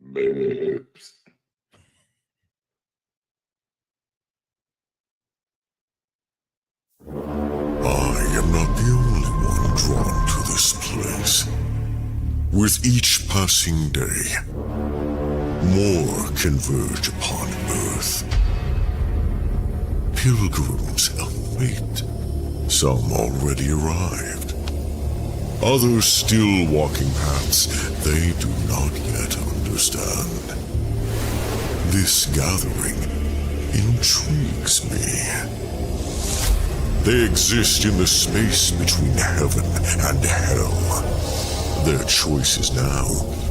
Babes. I am not the only one drawn to this place. With each passing day, more converge upon Earth. Pilgrims of fate. Some already arrived. Others still walking paths they do not yet understand. This gathering intrigues me. They exist in the space between heaven and hell. Their choices now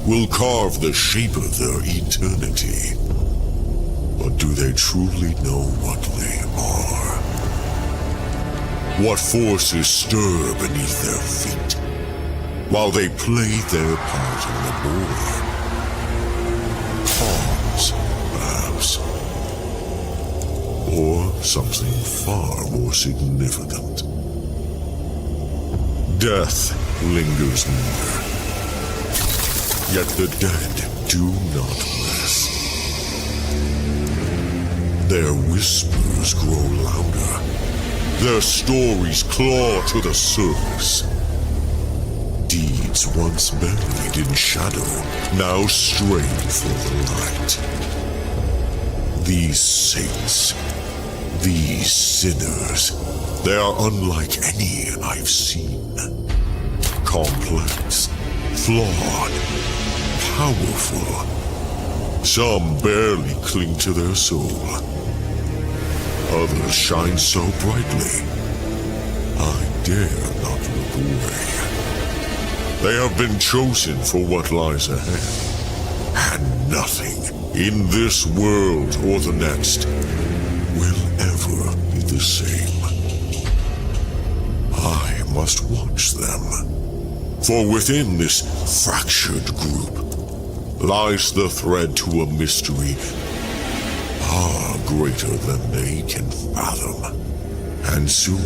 will carve the shape of their eternity. But do they truly know what they are? What forces stir beneath their feet while they play their part on the board? Pawns, perhaps. Or something far more significant. Death lingers near. Yet the dead do not rest. Their whispers grow louder. Their stories claw to the surface. Deeds once buried in shadow now stray for the light. These saints, these sinners, they are unlike any I've seen. Complex, flawed, powerful. Some barely cling to their soul. Others shine so brightly, I dare not look away. They have been chosen for what lies ahead, and nothing in this world or the next will ever be the same. I must watch them, for within this fractured group lies the thread to a mystery far greater than they can fathom, and soon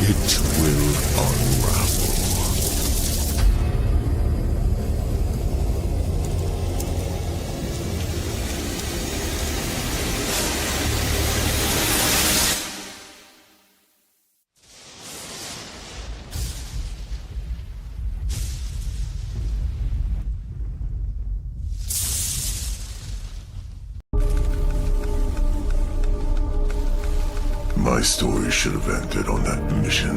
it will unravel. My story should have ended on that mission.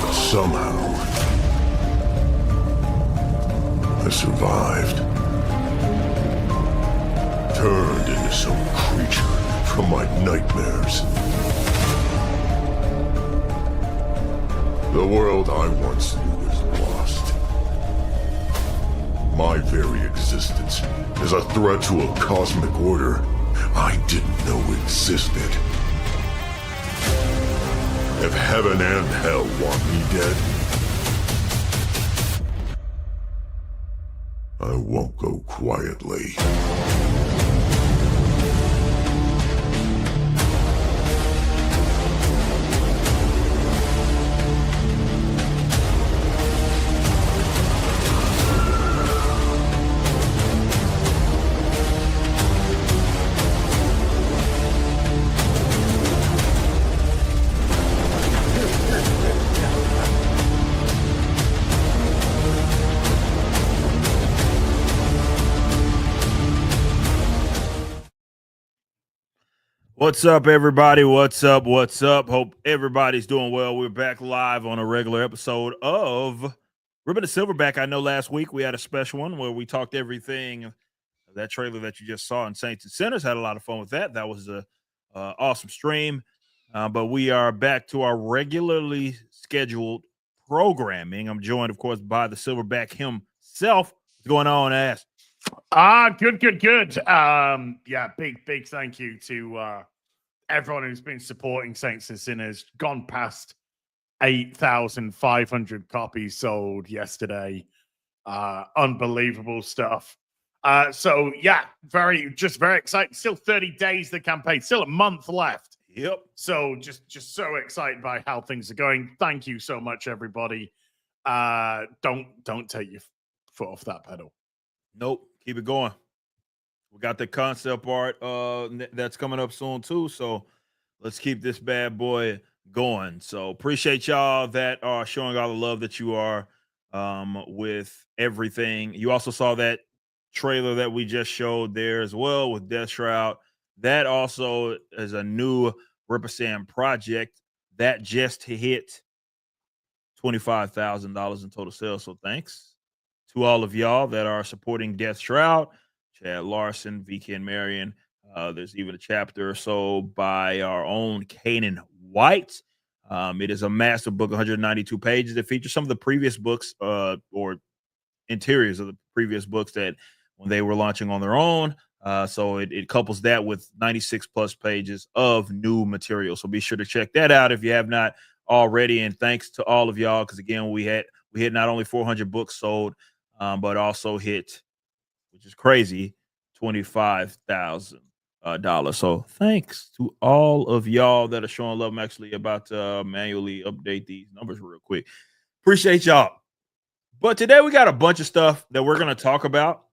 But somehow, I survived. Turned into some creature from my nightmares. The world I once knew is lost. My very existence is a threat to a cosmic order I didn't know existed. If heaven and hell want me dead, I won't go quietly. What's up, everybody? What's up? What's up? Hope everybody's doing well. We're back live on a regular episode of Rip The Silverback. I know last week we had a special one where we talked everything, that trailer that you just saw in Saints and Sinners. Had a lot of fun with that. That was a awesome stream. But we are back to our regularly scheduled programming. I'm joined, of course, by the Silverback himself. What's going on, Ass? Good. Yeah, big thank you to everyone who's been supporting Saints and Sinners. Gone past 8,500 copies sold yesterday. Unbelievable stuff. So yeah, very excited. Still 30 days the campaign, still a month left. Yep. So just so excited by how things are going. Thank you so much, everybody. Don't take your foot off that pedal. Nope. Keep it going. We got the concept art that's coming up soon too. So let's keep this bad boy going. So appreciate y'all that are showing all the love that you are with everything. You also saw that trailer that we just showed there as well with Death Shroud. That also is a new Rip project that just hit $25,000 in total sales. So thanks to all of y'all that are supporting Death Shroud, Chad Larson, VK and Marion. There's even a chapter or so by our own Kanan White. It is a massive book, 192 pages. It features some of the previous books or interiors of the previous books that when they were launching on their own. So it couples that with 96 plus pages of new material. So be sure to check that out if you have not already. And thanks to all of y'all, because again, we hit not only 400 books sold, but also hit, which is crazy, $25,000. So thanks to all of y'all that are showing love. I'm actually about to manually update these numbers real quick. Appreciate y'all. But today we got a bunch of stuff that we're going to talk about.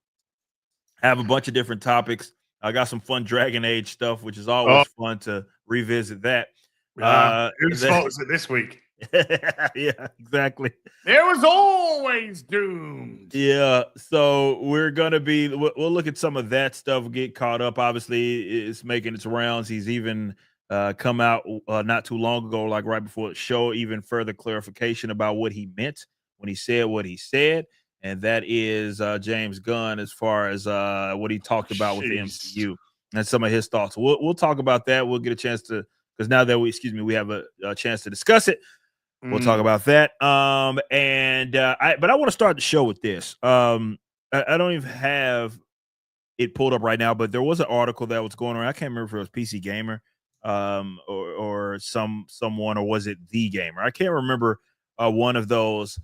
Have a bunch of different topics. I got some fun Dragon Age stuff, which is always fun to revisit that. Whose fault is it this week? Yeah, exactly. There was always doomed. Yeah, so we'll look at some of that stuff, get caught up. Obviously, it's making its rounds. He's even come out not too long ago, like right before the show, even further clarification about what he meant when he said what he said. And that is James Gunn, as far as what he talked about with the MCU and some of his thoughts. We'll talk about that. We'll get a chance to, because now that we have a chance to discuss it. We'll talk about that. But I want to start the show with this. I don't even have it pulled up right now, but there was an article that was going around. I can't remember if it was PC Gamer or someone, or was it The Gamer? I can't remember one of those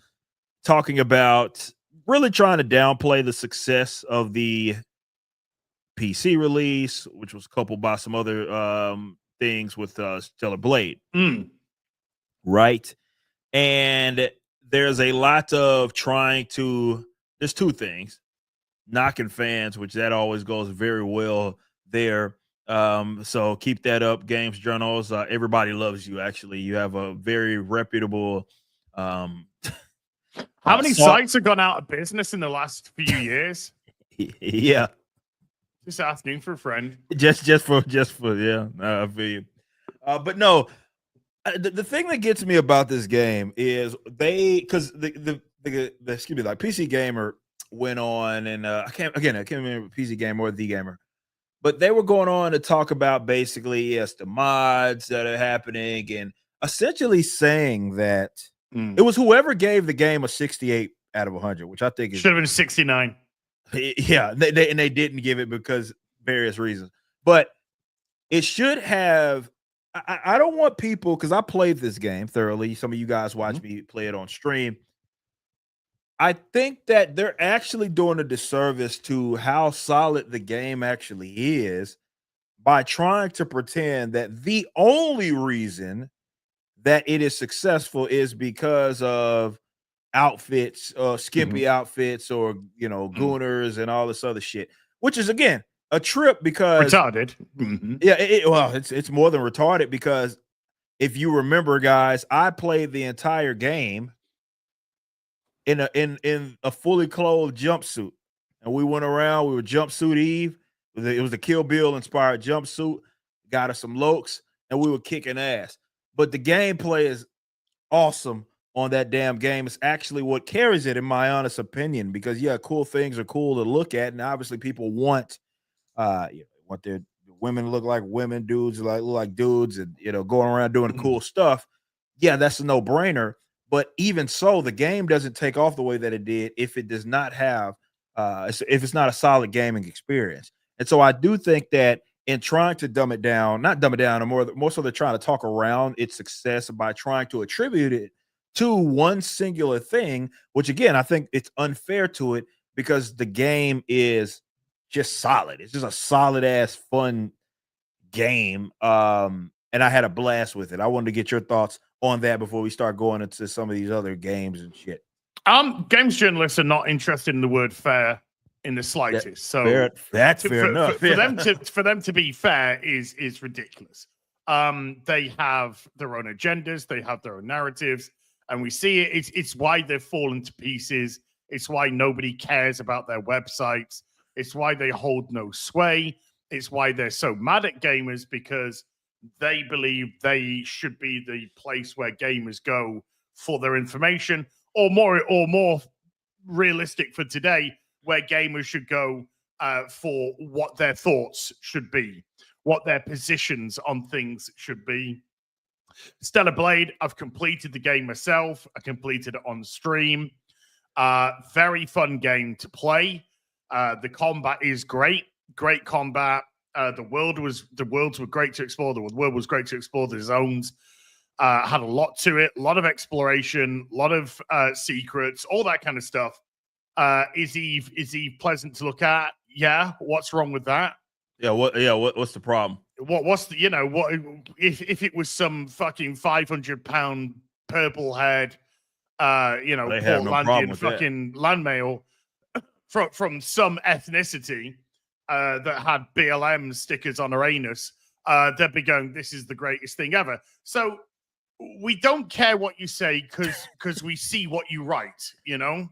talking about really trying to downplay the success of the PC release, which was coupled by some other things with Stellar Blade. Right. And there's a lot of there's two things: knocking fans, which that always goes very well there. So keep that up, Games Journals. Everybody loves you. Actually, you have a very reputable. How many sites have gone out of business in the last few years? Yeah, just asking for a friend. Just for yeah. I feel you. But no. The thing that gets me about this game is because the excuse me, like PC Gamer went on, and I can't remember PC Gamer or The Gamer, but they were going on to talk about basically the mods that are happening, and essentially saying that it was whoever gave the game a 68 out of 100, which I think should have been 69. Yeah, they didn't give it because various reasons, but it should have. I don't want people, because I played this game thoroughly. Some of you guys watch me play it on stream. I think that they're actually doing a disservice to how solid the game actually is by trying to pretend that the only reason that it is successful is because of outfits, skimpy outfits, or gooners and all this other shit, which is, again, a trip, because retarded. Yeah, it's more than retarded, because if you remember, guys, I played the entire game in a fully clothed jumpsuit, and we went around. We were Jumpsuit Eve. It was a Kill Bill inspired jumpsuit. Got us some lokes, and we were kicking ass. But the gameplay is awesome on that damn game. It's actually what carries it, in my honest opinion, because cool things are cool to look at, and obviously people want their women to look like women, dudes look like dudes, and going around doing cool stuff. Yeah, that's a no-brainer. But even so, the game doesn't take off the way that it did if it does not have if it's not a solid gaming experience. And so I do think that in trying to not dumb it down, or more so they're trying to talk around its success by trying to attribute it to one singular thing, which, again, I think it's unfair to it, because the game is just solid. It's just a solid ass fun game. And I had a blast with it. I wanted to get your thoughts on that before we start going into some of these other games and shit. Games journalists are not interested in the word fair in the slightest. That's fair enough. For them to be fair is ridiculous. They have their own agendas, they have their own narratives, and we see it. It's why they've fallen to pieces. It's why nobody cares about their websites. It's why they hold no sway. It's why they're so mad at gamers, because they believe they should be the place where gamers go for their information, or more realistic for today, where gamers should go for what their thoughts should be, what their positions on things should be. Stellar Blade, I've completed the game myself. I completed it on stream. Very fun game to play. The combat is great combat. The worlds were great to explore. The world was great to explore. The zones had a lot to it, a lot of exploration, a lot of secrets, all that kind of stuff. Is Eve pleasant to look at? Yeah. What's wrong with that? Yeah. What's the problem? What's the, what if it was some fucking 500-pound purple-haired Portlandian fucking landmail from some ethnicity that had BLM stickers on her anus, they'd be going, this is the greatest thing ever. So we don't care what you say because we see what you write, Yeah.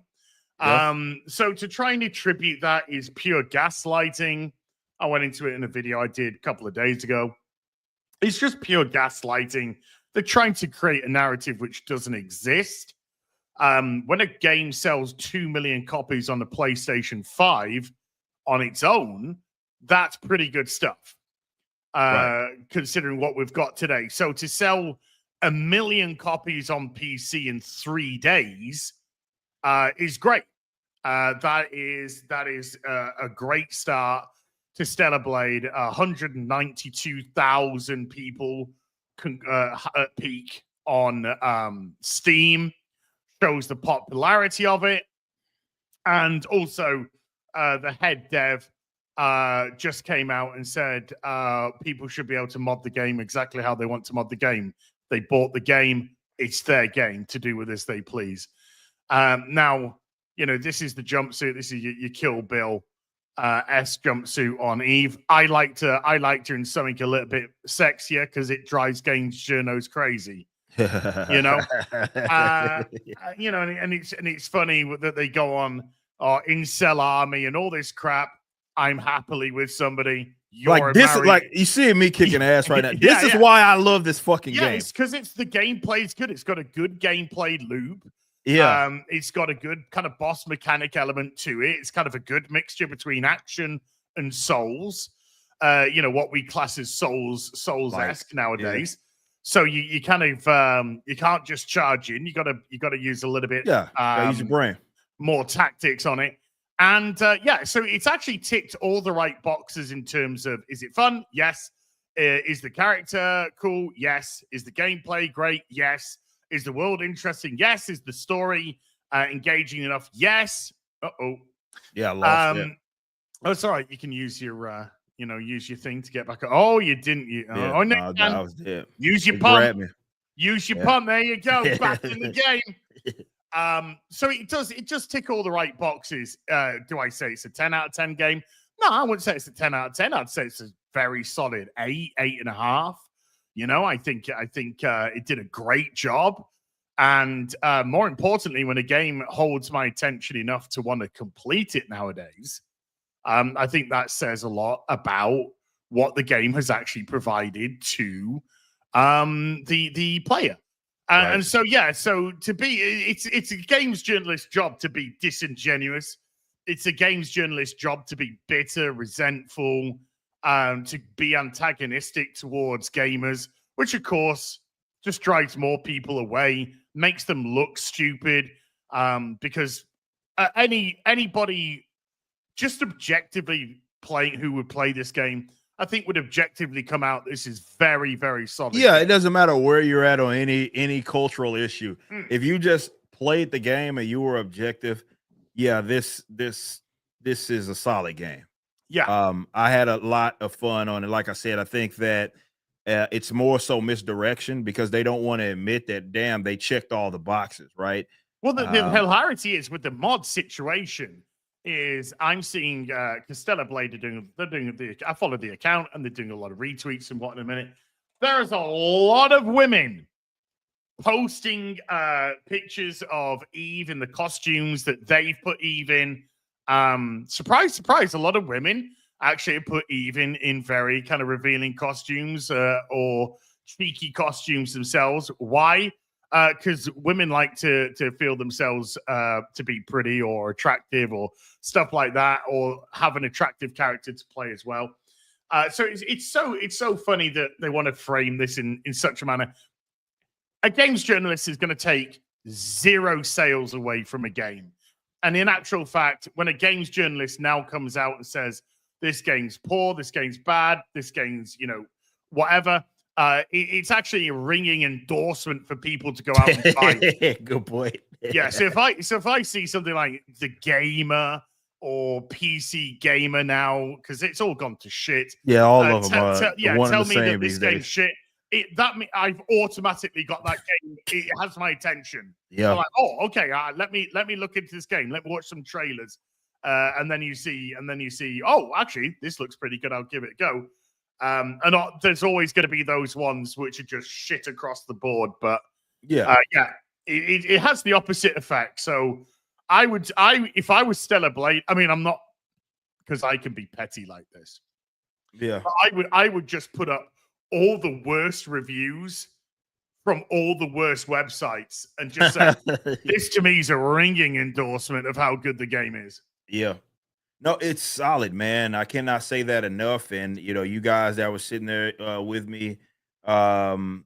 So to try and attribute that is pure gaslighting. I went into it in a video I did a couple of days ago. It's just pure gaslighting. They're trying to create a narrative which doesn't exist. When a game sells 2 million copies on the PlayStation 5 on its own, that's pretty good stuff, considering what we've got today. So to sell 1 million copies on PC in 3 days is great. That is a great start to Stellar Blade. 192,000 people at peak on Steam. Shows the popularity of it. And also the head dev just came out and said people should be able to mod the game exactly how they want to mod the game. They bought the game. It's their game to do with as they please. Now, this is the jumpsuit. This is your Kill Bill S jumpsuit on Eve. I liked her in something a little bit sexier because it drives games journos crazy. And it's funny that they go on incel army and all this crap. I'm happily with somebody. You see me kicking ass right now. This is why I love this fucking game. It's because the gameplay's good. It's got a good gameplay loop. Yeah. It's got a good kind of boss mechanic element to it. It's kind of a good mixture between action and Souls. What we class as Souls-esque nowadays. Yeah. So you kind of you can't just charge in. You gotta use a little bit. Yeah. Use your brain. More tactics on it. And so it's actually ticked all the right boxes in terms of, is it fun? Yes. Is the character cool? Yes. Is the gameplay great? Yes. Is the world interesting? Yes. Is the story engaging enough? Yes. Yeah, I lost it. Oh, it's all right. You can use your use your thing to get back. Oh, you didn't. I was dead. Use your pump. Use your pump. There you go. Back in the game. So it does tick all the right boxes. Do I say it's a 10 out of 10 game? No, I wouldn't say it's a 10 out of 10. I'd say it's a very solid 8.5. I think it did a great job. And more importantly, when a game holds my attention enough to want to complete it nowadays, I think that says a lot about what the game has actually provided to the player. Right. And so it's a games journalist's job to be disingenuous. It's a games journalist's job to be bitter, resentful, to be antagonistic towards gamers, which of course just drives more people away, makes them look stupid, because anybody just objectively playing who would play this game, I think would objectively come out, this is very, very solid. Yeah, it doesn't matter where you're at on any cultural issue. If you just played the game and you were objective, this is a solid game. Yeah. I had a lot of fun on it. Like I said, I think that it's more so misdirection because they don't want to admit that, damn, they checked all the boxes, right? Well, the Um, hilarity is with the mod situation is I'm seeing Castella Blade they're doing the I follow the account and they're doing a lot of retweets and what in a minute. There's a lot of women posting pictures of Eve in the costumes that they've put Eve in. Surprise, surprise, a lot of women actually put Eve in very kind of revealing costumes or cheeky costumes themselves. Why? Because women like to feel themselves to be pretty or attractive or stuff like that, or have an attractive character to play as well. So it's so funny that they want to frame this in such a manner. A games journalist is going to take 0 sales away from a game. And in actual fact, when a games journalist now comes out and says, this game's poor, this game's bad, this game's, whatever, it's actually a ringing endorsement for people to go out and buy. Good point. Yeah, so if I see something like The Gamer or PC Gamer now, because it's all gone to shit. Yeah, all of them are one tell and the me that same this these game's days. shit. I've automatically got that game. It has my attention. Yeah. I'm like, oh, okay. Let me look into this game. Let me watch some trailers, and then you see, oh, actually, this looks pretty good. I'll give it a go. There's always going to be those ones which are just shit across the board. But it has the opposite effect. So if I was Stellar Blade, I mean, I'm not, because I can be petty like this. Yeah. But I would just put up all the worst reviews from all the worst websites and just say, this to me is a ringing endorsement of how good the game is. Yeah. No, it's solid, man. I cannot say that enough. And you guys that were sitting there with me, playing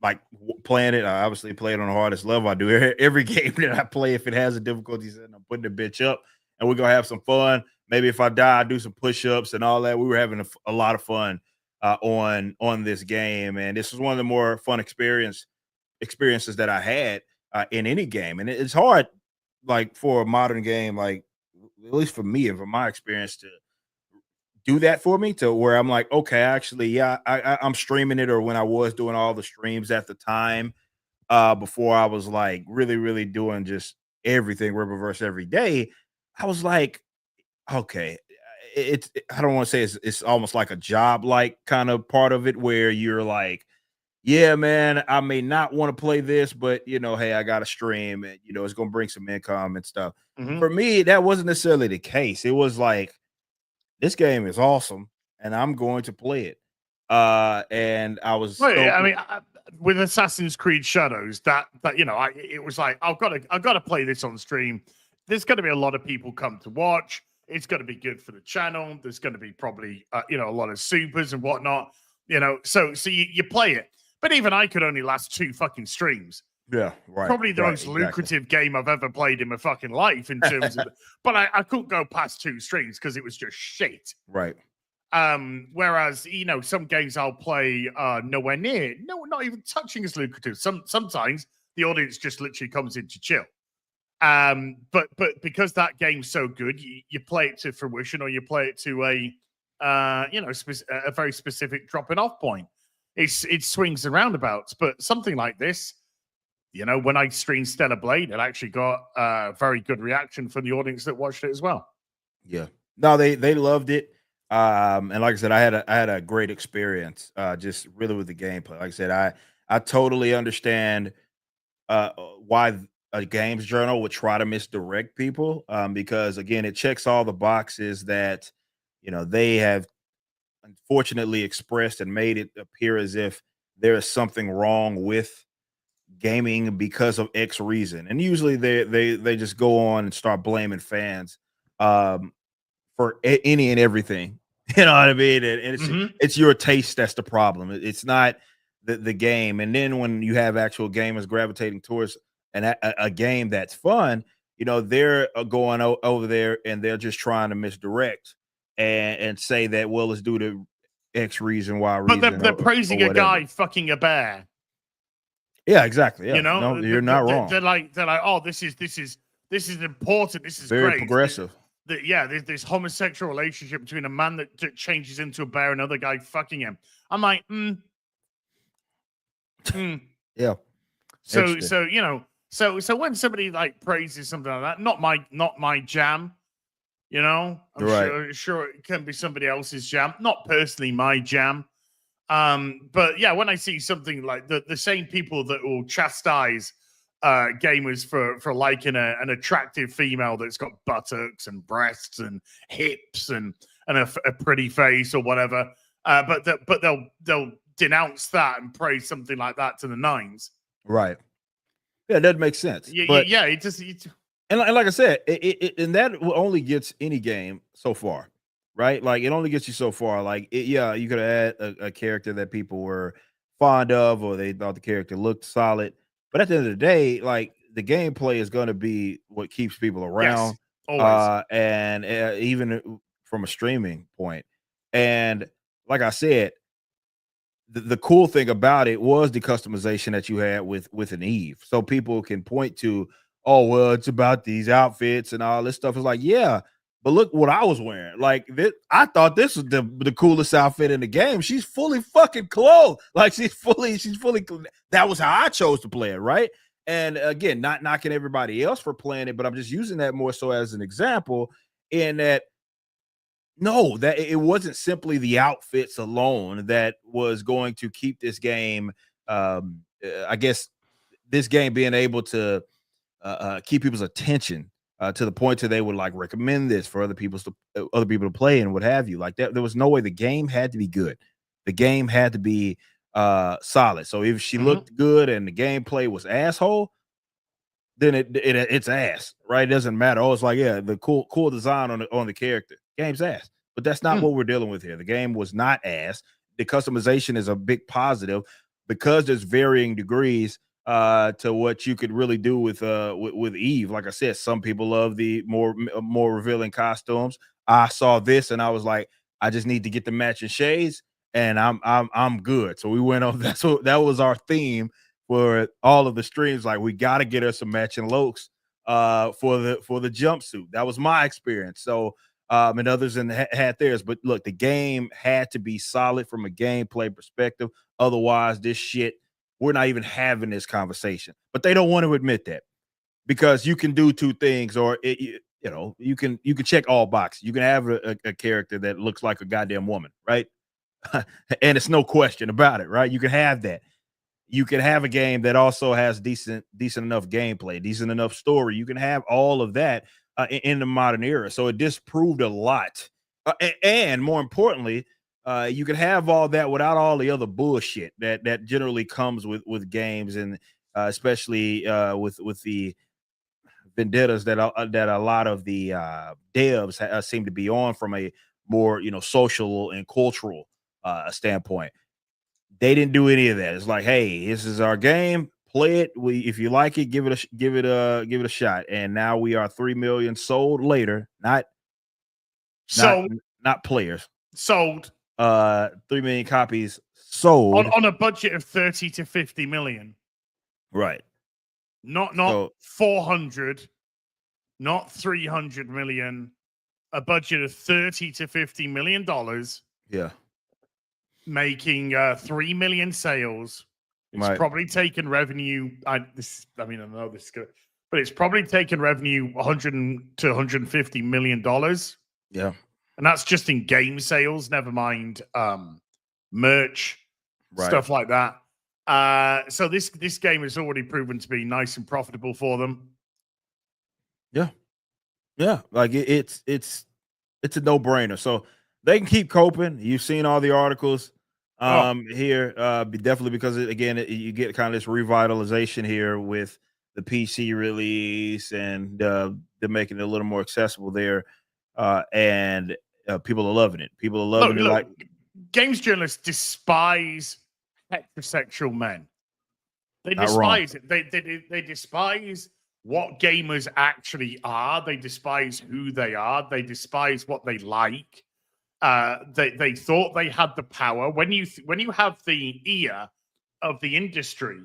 it, I obviously play it on the hardest level. I do every game that I play. If it has a difficulty setting, I'm putting the bitch up and we're gonna have some fun. Maybe if I die, I do some push-ups and all that. We were having a lot of fun on this game, and this was one of the more fun experiences that I had in any game. And it's hard, like for a modern game, like at least for me and from my experience, to do that for me to where I'm like, okay, actually, yeah, I'm streaming it, or when I was doing all the streams at the time, before I was like really, really doing just everything Riververse every day, I was like, okay, I don't want to say it's almost like a job like kind of part of it where you're like, yeah, man, I may not want to play this, but hey, I got to stream and it's gonna bring some income and stuff. Mm-hmm. For me, that wasn't necessarily the case. It was like, this game is awesome and I'm going to play it. And I was with Assassin's Creed Shadows, it was like, I've got to play this on stream. There's going to be a lot of people come to watch. It's going to be good for the channel. There's going to be probably a lot of supers and whatnot. So you play it. But even I could only last 2 fucking streams. Yeah, right. Probably the most lucrative game I've ever played in my fucking life in terms of. But I couldn't go past 2 streams because it was just shit. Right. Whereas some games I'll play nowhere near, not even touching as lucrative. Sometimes the audience just literally comes in to chill. But because that game's so good, you play it to fruition, or you play it to a very specific dropping off point. It swings and roundabouts. But something like this, when I streamed Stellar Blade, it actually got a very good reaction from the audience that watched it as well. Yeah, no, they loved it. And like I said, I had a great experience, just really with the gameplay. Like I said, I totally understand why a games journal would try to misdirect people, because again, it checks all the boxes that they have unfortunately expressed and made it appear as if there is something wrong with gaming because of X reason. And usually they just go on and start blaming fans for any and everything. You know what I mean? And it's your taste that's the problem. It's not the game. And then when you have actual gamers gravitating towards a game that's fun, they're going over there and they're just trying to misdirect and say that, well, it's due to X reason, Y reason. But they're praising a guy fucking a bear. Yeah, exactly. Yeah. No, you're not wrong. They're like, oh, this is important. This is very great. progressive. there's this homosexual relationship between a man that changes into a bear and another guy fucking him. I'm like, Yeah. So so when somebody like praises something like that, not my jam, I'm Right. sure it can be somebody else's jam, not personally my jam. But yeah, when I see something like the same people that will chastise gamers for liking an attractive female that's got buttocks and breasts and hips and a pretty face or whatever, but they'll denounce that and praise something like that to the nines. Right. Yeah, that makes sense. But Yeah, it just and like I said, and that only gets any game so far, right? Like it only gets you so far. Like yeah, you could add a character that people were fond of, or they thought the character looked solid. But at the end of the day, like the gameplay is going to be what keeps people yes, around, always. and even from a streaming point. And like I said, the cool thing about it was the customization that you had with an Eve, so people can point to, oh well, it's about these outfits and all this stuff. It's like, yeah, but look what I was wearing. Like this, I thought this was the coolest outfit in the game. She's fully fucking clothed, like she's fully. That was how I chose to play it, right? And again, not knocking everybody else for playing it, but I'm just using that more so as an example in that no, that it wasn't simply the outfits alone that was going to keep this game. I guess this game being able to keep people's attention to the point that they would like recommend this for other people to play and what have you. Like that, there was no way. The game had to be good. The game had to be solid. So if she looked good and the gameplay was asshole, then it's ass, right? It doesn't matter. Oh, it's like, yeah, the cool design on the character. Game's ass. But that's not what we're dealing with here. The game was not ass. The customization is a big positive because there's varying degrees to what you could really do with Eve. Like I said, some people love the more revealing costumes. I saw this and I was like, I just need to get the matching shades and I'm good. So we went on. That was our theme for all of the streams. Like, we got to get us some matching looks for the jumpsuit. That was my experience. So and others had theirs. But look, the game had to be solid from a gameplay perspective. Otherwise, this shit, we're not even having this conversation. But they don't want to admit that because you can do two things, or you can check all boxes. You can have a character that looks like a goddamn woman, right? And it's no question about it, right? You can have that. You can have a game that also has decent enough gameplay, decent enough story. You can have all of that in the modern era. So it disproved a lot. And more importantly, you can have all that without all the other bullshit that generally comes with games, and especially with the vendettas that a lot of the devs seem to be on from a more social and cultural standpoint. They didn't do any of that. It's like, hey, this is our game. Play it. If you like it, give it a shot. And now we are 3 million sold later. Not players. Sold. 3 million copies sold on a budget of 30 to 50 million. Right. Not 400, not 300 million. A budget of 30 to 50 million dollars. Yeah. Making 3 million sales. It's probably taken revenue. I know this is good, but it's probably taken revenue 100 to 150 million dollars. Yeah, and that's just in game sales. Never mind merch, stuff like that. So this game has already proven to be nice and profitable for them. Yeah. Like it's a no brainer. So they can keep coping. You've seen all the articles here, definitely because you get kind of this revitalization here with the PC release, and they're making it a little more accessible there, and people are loving it. People are loving it. Like, games journalists despise heterosexual men. They despise it. They despise what gamers actually are. They despise who they are. They despise what they like. They thought they had the power. When you have the ear of the industry,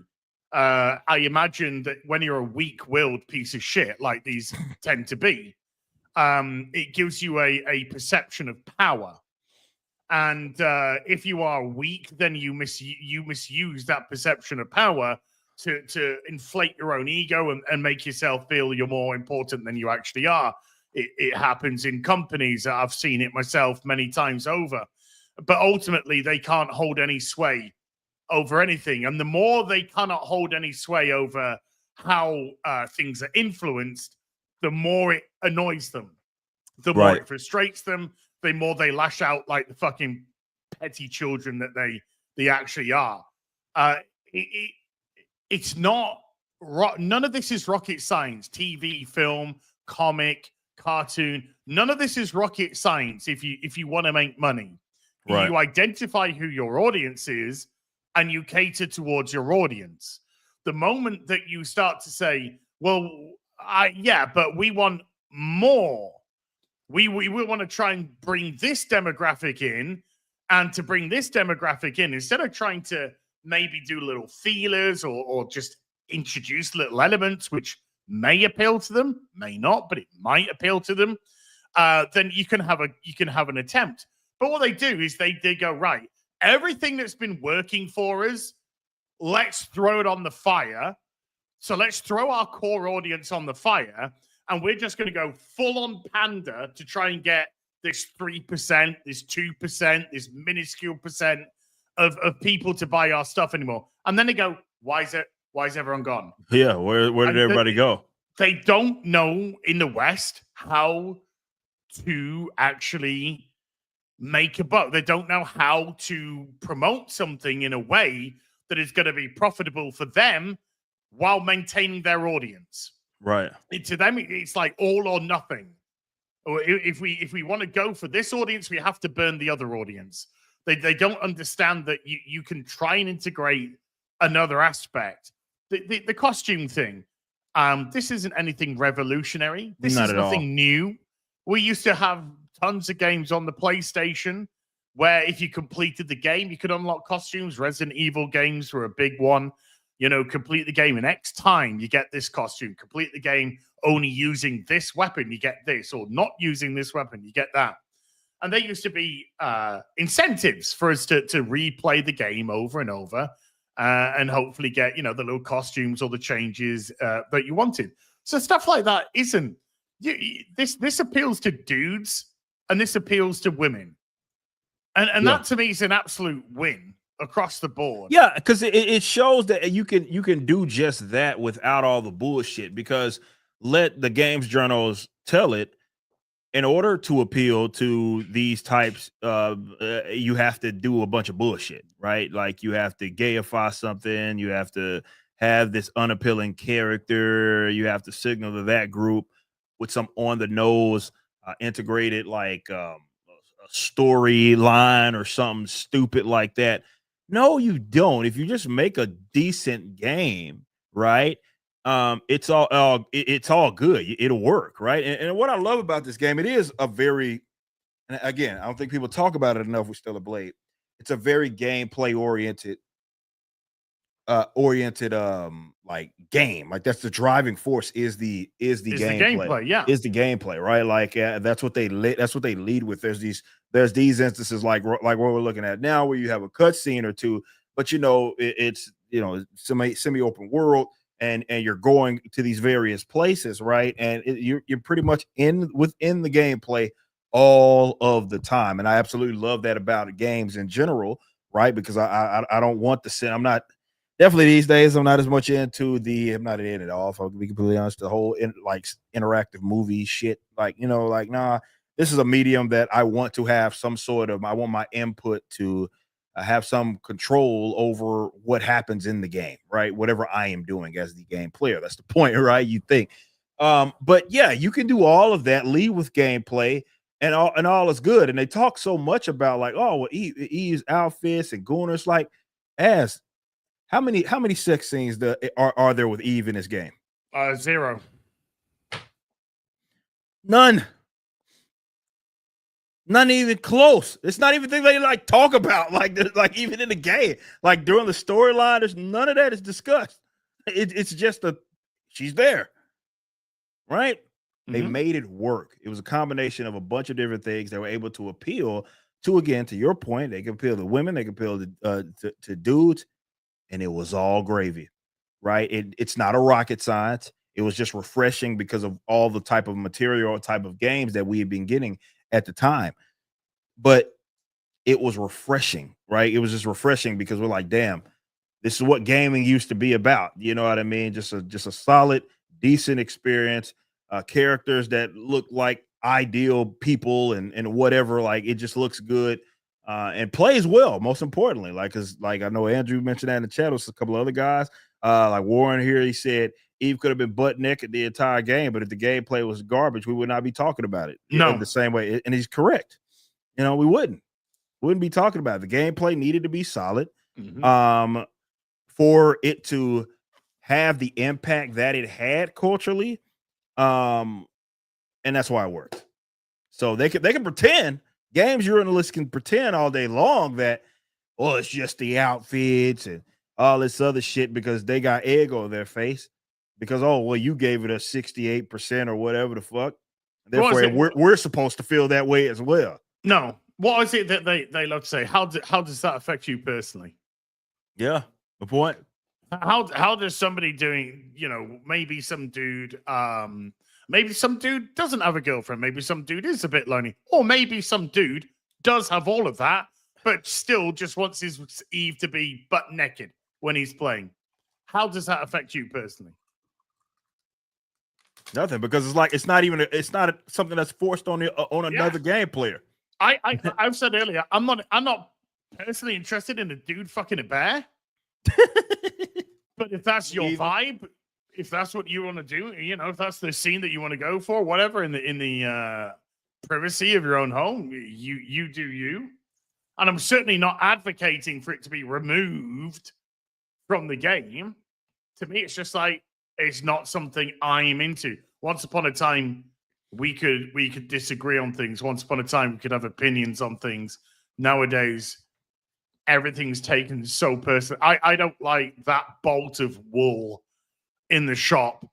I imagine that when you're a weak-willed piece of shit like these tend to be, it gives you a perception of power. And if you are weak, then you misuse that perception of power to inflate your own ego and make yourself feel you're more important than you actually are. It happens in companies. I've seen it myself many times over. But ultimately, they can't hold any sway over anything. And the more they cannot hold any sway over how things are influenced, the more it annoys them, the more it frustrates them, the more they lash out like the fucking petty children that they actually are. It's not none of this is rocket science. TV, film, comic, cartoon, none of this is rocket science. If you want to make money, you identify who your audience is and you cater towards your audience. The moment that you start to say, well, but we want more. We want to try and bring this demographic in, and to bring this demographic in, instead of trying to maybe do little feelers or just introduce little elements which may appeal to them, may not, but it might appeal to them, then you can have an attempt. But what they do is they go, right, everything that's been working for us, let's throw it on the fire. So let's throw our core audience on the fire, and we're just going to go full on pander to try and get this 3%, this 2%, this minuscule percent of people to buy our stuff anymore. And then they go, why is everyone gone? Yeah, where did everybody go? They don't know in the West how to actually make a buck. They don't know how to promote something in a way that is going to be profitable for them while maintaining their audience. Right. To them, it's like all or nothing. Or if we want to go for this audience, we have to burn the other audience. They don't understand that you can try and integrate another aspect. The costume thing. This isn't anything revolutionary. This is nothing new. We used to have tons of games on the PlayStation where if you completed the game, you could unlock costumes. Resident Evil games were a big one. You know, complete the game in X time, you get this costume. Complete the game only using this weapon, you get this. Or not using this weapon, you get that. And there used to be incentives for us to replay the game over and over and hopefully get, the little costumes or the changes that you wanted. So stuff like that isn't... This appeals to dudes and this appeals to women. And that to me is an absolute win across the board. Yeah, because it shows that you can do just that without all the bullshit, because let the games journals tell it, in order to appeal to these types you have to do a bunch of bullshit, right? Like you have to gayify something, you have to have this unappealing character, you have to signal to that group with some on the nose integrated like a storyline or something stupid like that. No, you don't. If you just make a decent game, right? It's all good. It'll work, right? And what I love about this game, it is a very, and again, I don't think people talk about it enough with Stellar Blade. It's a very gameplay oriented like game. Like that's the driving force is the gameplay. Yeah, is the gameplay, right? Like that's what they lead with. There's these instances like what we're looking at now, where you have a cutscene or two, but it's semi-open world, and you're going to these various places, right? And you're pretty much within the gameplay all of the time, and I absolutely love that about games in general, right? Because I don't want the sin. I'm not. Definitely these days, I'm not as much into I'm not in it all. If I'll be completely honest, the whole interactive movie shit. Nah, this is a medium that I want to have some sort of, I want my input to have some control over what happens in the game, right? Whatever I am doing as the game player. That's the point, right? You think. But yeah, you can do all of that, lead with gameplay, and all is good. And they talk so much about Eve's outfits and Gunnar's how many sex scenes are there with Eve in this game? 0. None even close. It's not even thing they talk about even in the game, like during the storyline. There's none of that is discussed. It's just she's there, right? They made it work. It was a combination of a bunch of different things that were able to appeal to, again, to your point, they can appeal to women, they can appeal to dudes, and it was all gravy, right? It's not a rocket science. It was just refreshing because of all the type of material, type of games that we had been getting at the time. But it was refreshing, right? It was just refreshing because we're like, damn, this is what gaming used to be about. You know what I mean? Just a solid, decent experience, characters that look like ideal people and whatever. Like it just looks good and plays well. Most importantly, because I know Andrew mentioned that in the chat. With a couple of other guys, like Warren here. He said Eve could have been butt naked the entire game, but if the gameplay was garbage, we would not be talking about it in the same way. And he's correct. We wouldn't be talking about it. The gameplay needed to be solid. For it to have the impact that it had culturally, and that's why it worked. So they can pretend, games journalists can pretend all day long that, oh, it's just the outfits and all this other shit because they got egg on their face because, oh, well, you gave it a 68% or whatever the fuck. Therefore, we're supposed to feel that way as well. No. What is it that they love to say? How does that affect you personally? Yeah. The point. How does somebody doing, maybe some dude doesn't have a girlfriend, maybe some dude is a bit lonely, or maybe some dude does have all of that, but still just wants his Eve to be butt naked when he's playing. How does that affect you personally? Nothing, because it's not something that's forced on another game player. I've said earlier, I'm not personally interested in a dude fucking a bear. But if that's your vibe, if that's what you want to do, if that's the scene that you want to go for, whatever, in the privacy of your own home, you do you. And I'm certainly not advocating for it to be removed from the game. To me, it's just like it's not something I'm into. Once upon a time, we could disagree on things. Once upon a time, we could have opinions on things. Nowadays, everything's taken so personal. I don't like that bolt of wool in the shop.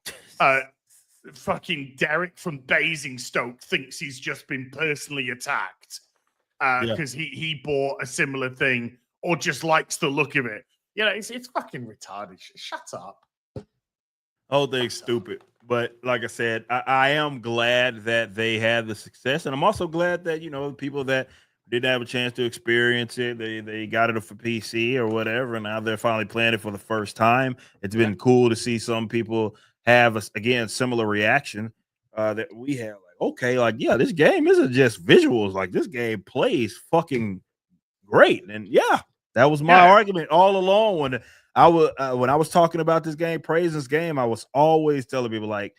Fucking Derek from Basingstoke thinks he's just been personally attacked because he bought a similar thing or just likes the look of it. It's fucking retarded. Shut up. Whole thing's stupid. But like I said, I am glad that they had the success, and I'm also glad that people that didn't have a chance to experience it, they got it for PC or whatever, and now they're finally playing it for the first time. It's been cool to see some people have a similar reaction that we have. Like, okay, this game isn't just visuals. Like, this game plays fucking great, and that was my argument all along when I was talking about this game, praising this game. I was always telling people like,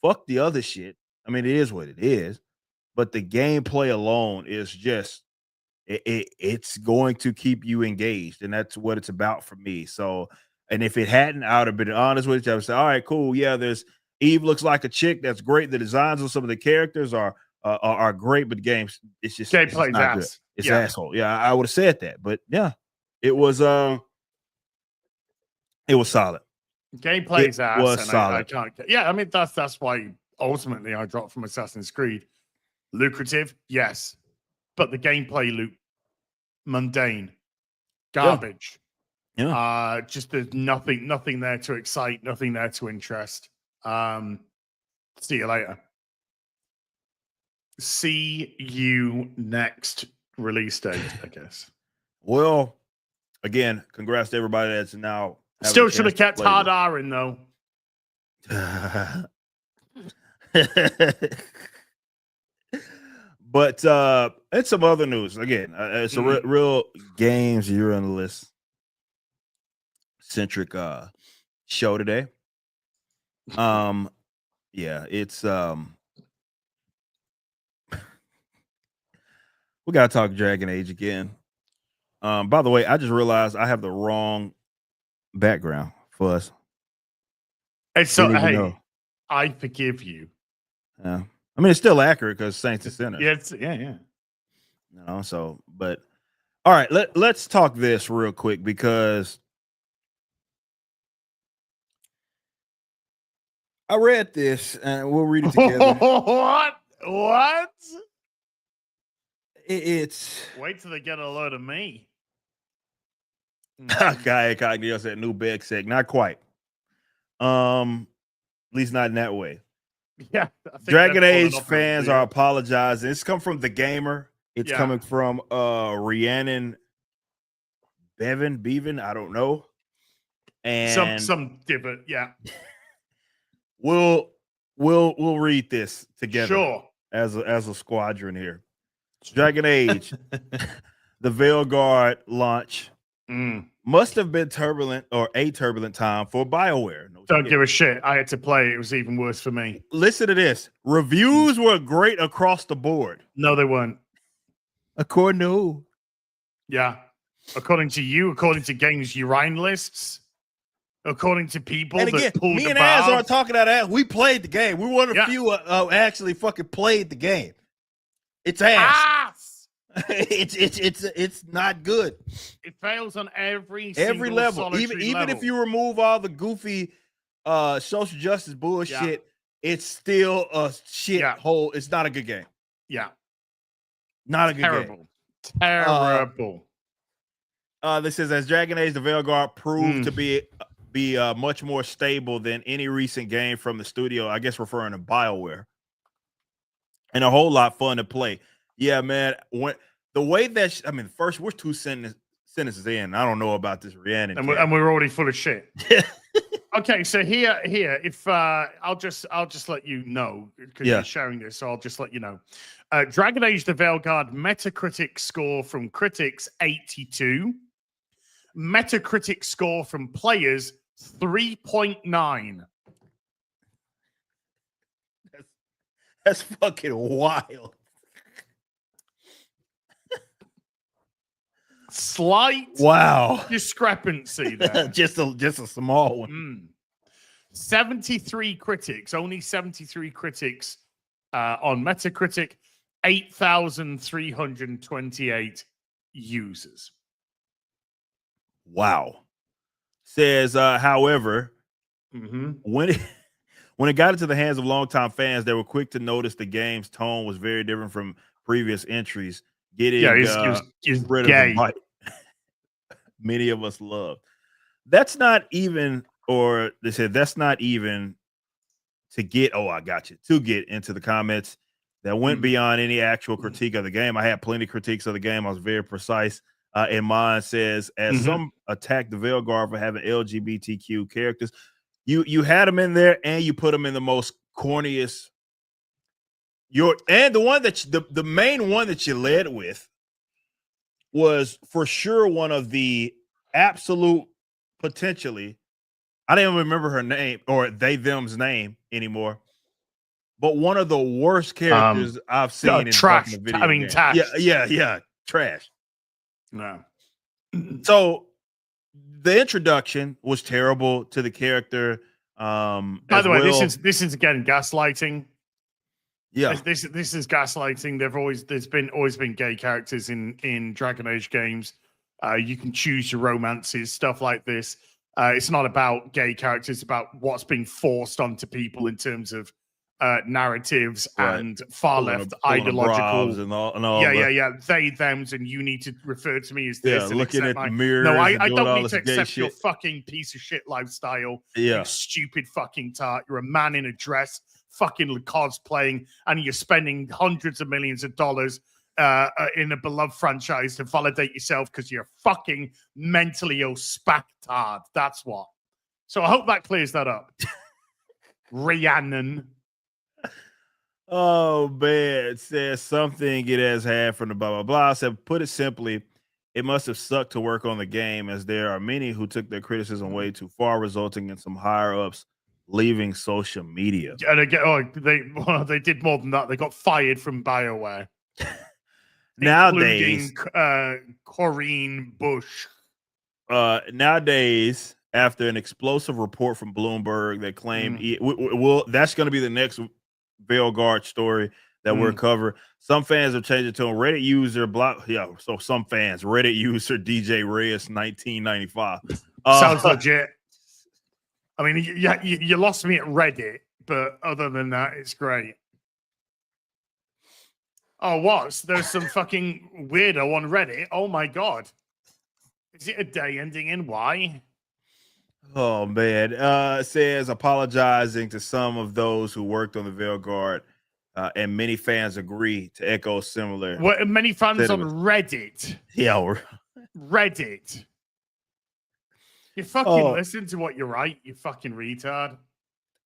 fuck the other shit. I mean, it is what it is. But the gameplay alone is just it's going to keep you engaged, and that's what it's about for me. So, and if it hadn't, I would have been honest with you. I would say, all right, cool. Yeah, there's Eve looks like a chick. That's great. The designs of some of the characters are great, but the game's it's just gameplay's not ass. Good. It's asshole. Yeah, I would have said that, but yeah, it was solid. Gameplay's ass. Was and solid. I can't. Yeah, I mean that's why ultimately I dropped from Assassin's Creed. Lucrative, yes, but the gameplay loop mundane, garbage. Yeah. Just there's nothing there to excite, nothing there to interest. See you later. See you next release date, I guess. Well, again, congrats to everybody that's now still should have kept hard R in though. But and some other news. Again, it's a real games journalist centric show today. It's we gotta talk Dragon Age again. By the way, I just realized I have the wrong background for us. And so hey, I forgive you. Yeah. I mean, it's still accurate because Saints and Sinners. Yeah. So, but all right, let's talk this real quick because I read this, and we'll read it together. What? It's Wait till they get a load of me. Guy Cognito said new beg sec. Not quite. At least not in that way. Yeah. Dragon Age fans are apologizing. It's come from The Gamer. It's coming from Rhiannon Bevan. I don't know. And some divot, yeah. We'll read this together. Sure. As a squadron here. Dragon Age, the Veilguard launch must have been turbulent or a turbulent time for BioWare. Don't give a shit. I had to play. It was even worse for me. Listen to this. Reviews were great across the board. No, they weren't. According to who? Yeah. According to you, according to games urine lists, according to people and again, that pulled me the and Az bars. aren't talking out ass. We played the game. We were one of the few actually fucking played the game. It's ass. It's not good. It fails on every level. Even if you remove all the goofy social justice bullshit, it's still a shit hole. It's not a good game. Yeah. Not a good game. Terrible. This says, as Dragon Age the Veilguard proved to be much more stable than any recent game from the studio, I guess referring to BioWare, and a whole lot fun to play. Yeah, man. When the way that first we're two sentences in. I don't know about this Rhiannon, and we're already full of shit. Okay, so here, if I'll just let you know because you're sharing this, so I'll just let you know. Dragon Age the Veilguard Metacritic score from critics 82, Metacritic score from players 3.9. That's fucking wild. Slight discrepancy there. just a small one. 73 critics, only 73 critics on Metacritic, 8,328 users. Wow. Says, however, when it got into the hands of longtime fans, they were quick to notice the game's tone was very different from previous entries. Getting rid of the bite. Many of us love. That's not even, or they said that's not even to get. Oh, I got you. To get into the comments that went beyond any actual critique of the game. I had plenty of critiques of the game. I was very precise. And mine says, as some attack the Veilguard for having LGBTQ characters, you had them in there and you put them in the most corniest. The one that the main one that you led with was for sure one of the absolute potentially. I didn't remember her name or them's name anymore, but one of the worst characters I've seen in trash. Video trash. Yeah, trash. No. So the introduction was terrible to the character. By the way, this is again gaslighting. Yeah, this is gaslighting. There's always been gay characters in Dragon Age games. You can choose your romances, stuff like this. It's not about gay characters; it's about what's being forced onto people in terms of narratives and far left ideological and all they thems, and you need to refer to me as this. Yeah, looking at the mirrors. No, I don't need to accept your fucking piece of shit lifestyle. Yeah, you stupid fucking tart. You're a man in a dress, fucking cosplaying, and you're spending hundreds of millions of dollars in a beloved franchise to validate yourself because you're fucking mentally ill spactard. That's what. So I hope that clears that up. Rhiannon. Oh man, it says something it has had from the blah blah blah. Said, put it simply, it must have sucked to work on the game, as there are many who took their criticism way too far, resulting in some higher ups leaving social media. And again, they did more than that. They got fired from BioWare. Nowadays, Corinne Bush. Nowadays, after an explosive report from Bloomberg that claimed that's going to be the next Veilguard story that we're covering. Some fans have changed it to a Reddit user so some fans, Reddit user DJ Reyes 1995. Sounds legit. I mean, you lost me at Reddit, but other than that, it's great. Oh, what? There's some fucking weirdo on Reddit. Oh my god. Is it a day ending in Y? Oh man. Says apologizing to some of those who worked on the Veilguard, and many fans agree to echo similar. What, many fans sentiments. on Reddit. Yeah. Reddit. You fucking listen to what you write, you fucking retard.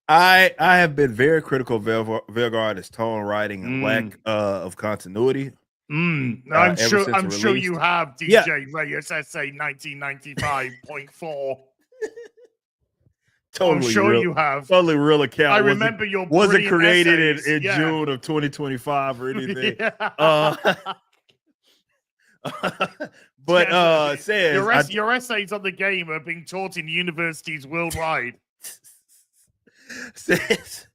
I have been very critical of Veilguard's tone, writing, and lack of continuity. I'm sure you have, DJ Reyes essay 1995.4. Totally I'm sure real, you have. Totally real account. I remember your wasn't created in yeah. June of 2025 or anything. But says your essays on the game are being taught in universities worldwide. Says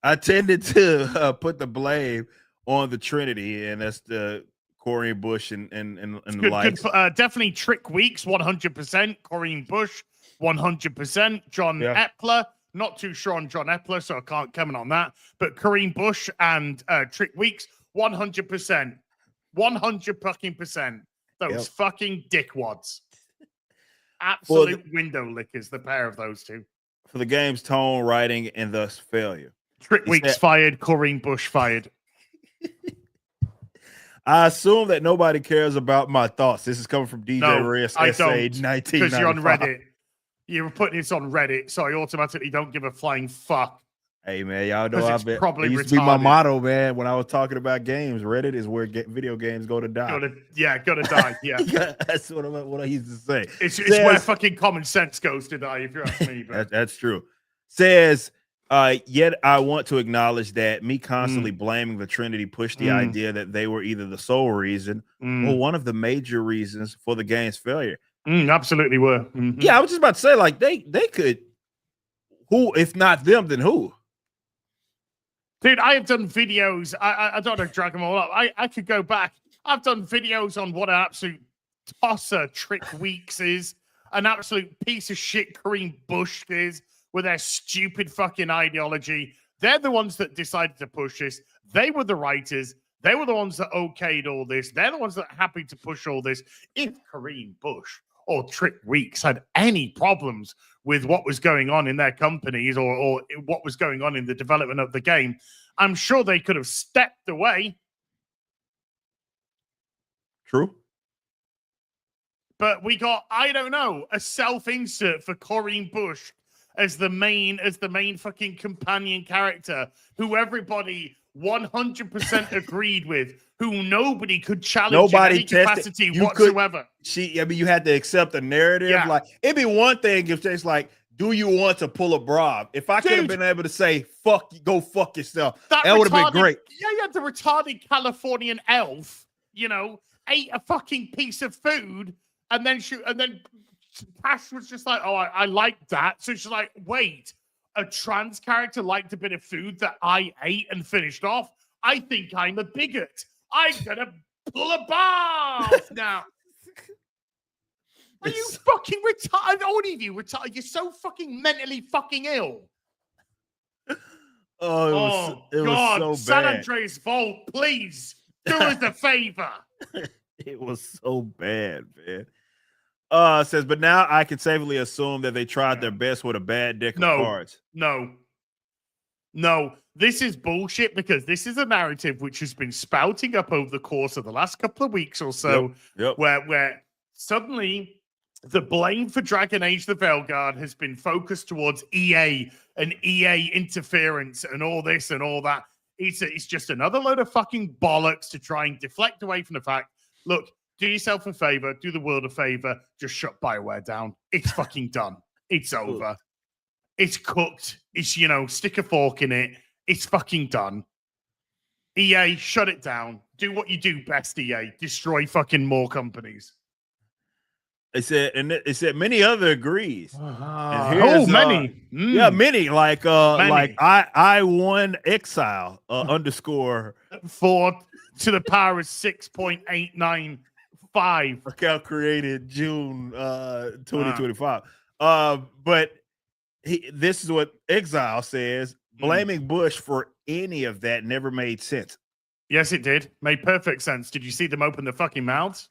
I tended to put the blame on the Trinity, and that's the Corian Bush and the likes. Definitely Trick Weeks, 100%. Corian Bush, 100%. John Epler, not too sure on John Epler, so I can't comment on that. But Corian Bush and Trick Weeks, 100%. 100%. Those fucking dickwads. Absolute window lickers, the pair of those two. For the game's tone, writing, and thus failure. Trick Weeks fired, Corian Bush fired. I assume that nobody cares about my thoughts. This is coming from DJ Reyes essay 1995. Because you're on Reddit. You're putting this on Reddit, so I automatically don't give a flying fuck. Hey man, y'all know it used to be my motto, man. When I was talking about games, Reddit is where video games go to die. Gotta die. Yeah, that's what I used to say. It's where fucking common sense goes to die, if you ask me. That's true. Says, yet I want to acknowledge that me constantly blaming the Trinity pushed the idea that they were either the sole reason or one of the major reasons for the game's failure. Absolutely were. Yeah, I was just about to say, like they could. Who, if not them, then who? Dude, I have done videos. I don't want to drag them all up. I could go back. I've done videos on what an absolute tosser Trick Weeks is, an absolute piece of shit Corian Bush is with their stupid fucking ideology. They're the ones that decided to push this. They were the writers. They were the ones that okayed all this. They're the ones that are happy to push all this. If Corian Bush or Trick Weeks had any problems with what was going on in their companies or what was going on in the development of the game, I'm sure they could have stepped away. True. But we got, I don't know, a self-insert for Corian Bush as the main fucking companion character who everybody 100% agreed with, who nobody could challenge in any capacity whatsoever. You had to accept the narrative. Yeah. Like, it'd be one thing if it's like, do you want to pull a bra? If I could have been able to say, go fuck yourself, that would have been great. Yeah, you had the retarded Californian elf, ate a fucking piece of food, and then Tash was just like, oh, I like that. So she's like, wait, a trans character liked a bit of food that I ate and finished off? I think I'm a bigot. I'm gonna pull a bar now. Are you fucking retarded? All of you retarded. You're so fucking mentally fucking ill. Oh, it God, was so San bad. Andreas Vault, please do us a favor. It was so bad, man. Says, but now I can safely assume that they tried their best with a bad deck of cards. No, this is bullshit because this is a narrative which has been spouting up over the course of the last couple of weeks or so, where suddenly the blame for Dragon Age the Veilguard has been focused towards EA and EA interference and all this and all that. It's just another load of fucking bollocks to try and deflect away from the fact, look, do yourself a favor, do the world a favor, just shut BioWare down. It's fucking done. It's over. It's cooked. It's, stick a fork in it. It's fucking done. EA, shut it down. Do what you do best, EA. Destroy fucking more companies. It said many other agrees. Many. Yeah, many. Like many. Like I won exile underscore 4 to the power of 6.895. Account created June 2025. But This is what Exile says. Blaming Bush for any of that never made sense. Yes, it did. Made perfect sense. Did you see them open their fucking mouths?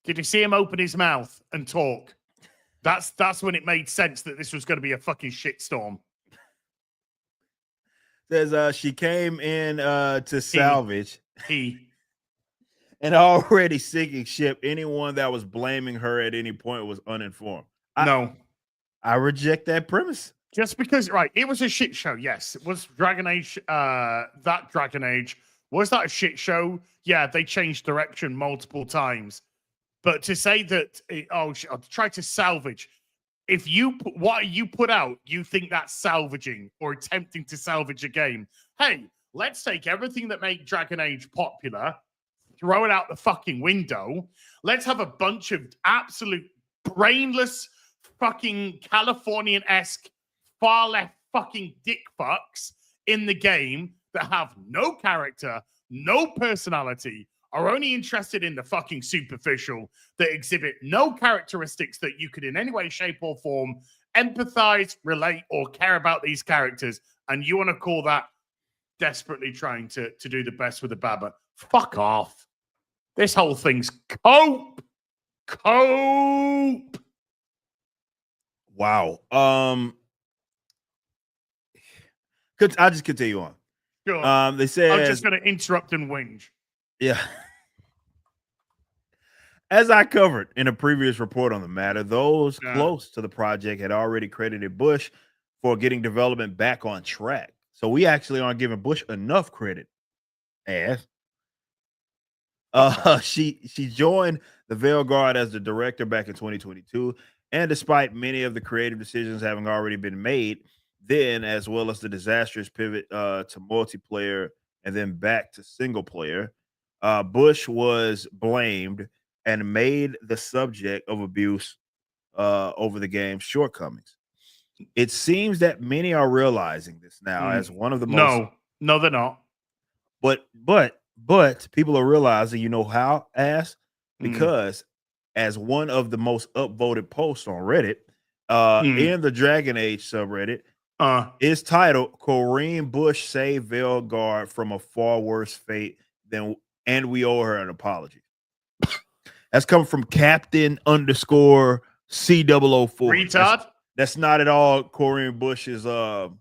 Did you see him open his mouth and talk? That's when it made sense that this was going to be a fucking shitstorm. Says she came in to salvage. And already sinking ship. Anyone that was blaming her at any point was uninformed. I reject that premise. Just because, right, it was a shit show. Yes, it was Dragon Age. That Dragon Age, was that a shit show? Yeah, they changed direction multiple times. But to say that, I'll try to salvage. If what you put out, you think that's salvaging or attempting to salvage a game. Hey, let's take everything that made Dragon Age popular, throw it out the fucking window. Let's have a bunch of absolute brainless, fucking Californian-esque, far left fucking dick fucks in the game that have no character, no personality, are only interested in the fucking superficial, that exhibit no characteristics that you could in any way, shape, or form empathize, relate, or care about these characters. And you want to call that desperately trying to do the best with the Baba? Fuck off. This whole thing's cope. Wow. I'll just continue on. Sure. They said I'm just going to interrupt and whinge. Yeah. As I covered in a previous report on the matter, those close to the project had already credited Bush for getting development back on track. So we actually aren't giving Bush enough credit. She joined the Veilguard as the director back in 2022, and despite many of the creative decisions having already been made then, as well as the disastrous pivot to multiplayer and then back to single player, Bush was blamed and made the subject of abuse over the game's shortcomings. It seems that many are realizing this now as one of the most. No, they're not. But people are realizing, you know how, because as one of the most upvoted posts on Reddit, in the Dragon Age subreddit, is titled "Kareem Bush saved Veilguard from a far worse fate than, and we owe her an apology." That's coming from Captain _C004. Retard. That's not at all Kareem Bush's no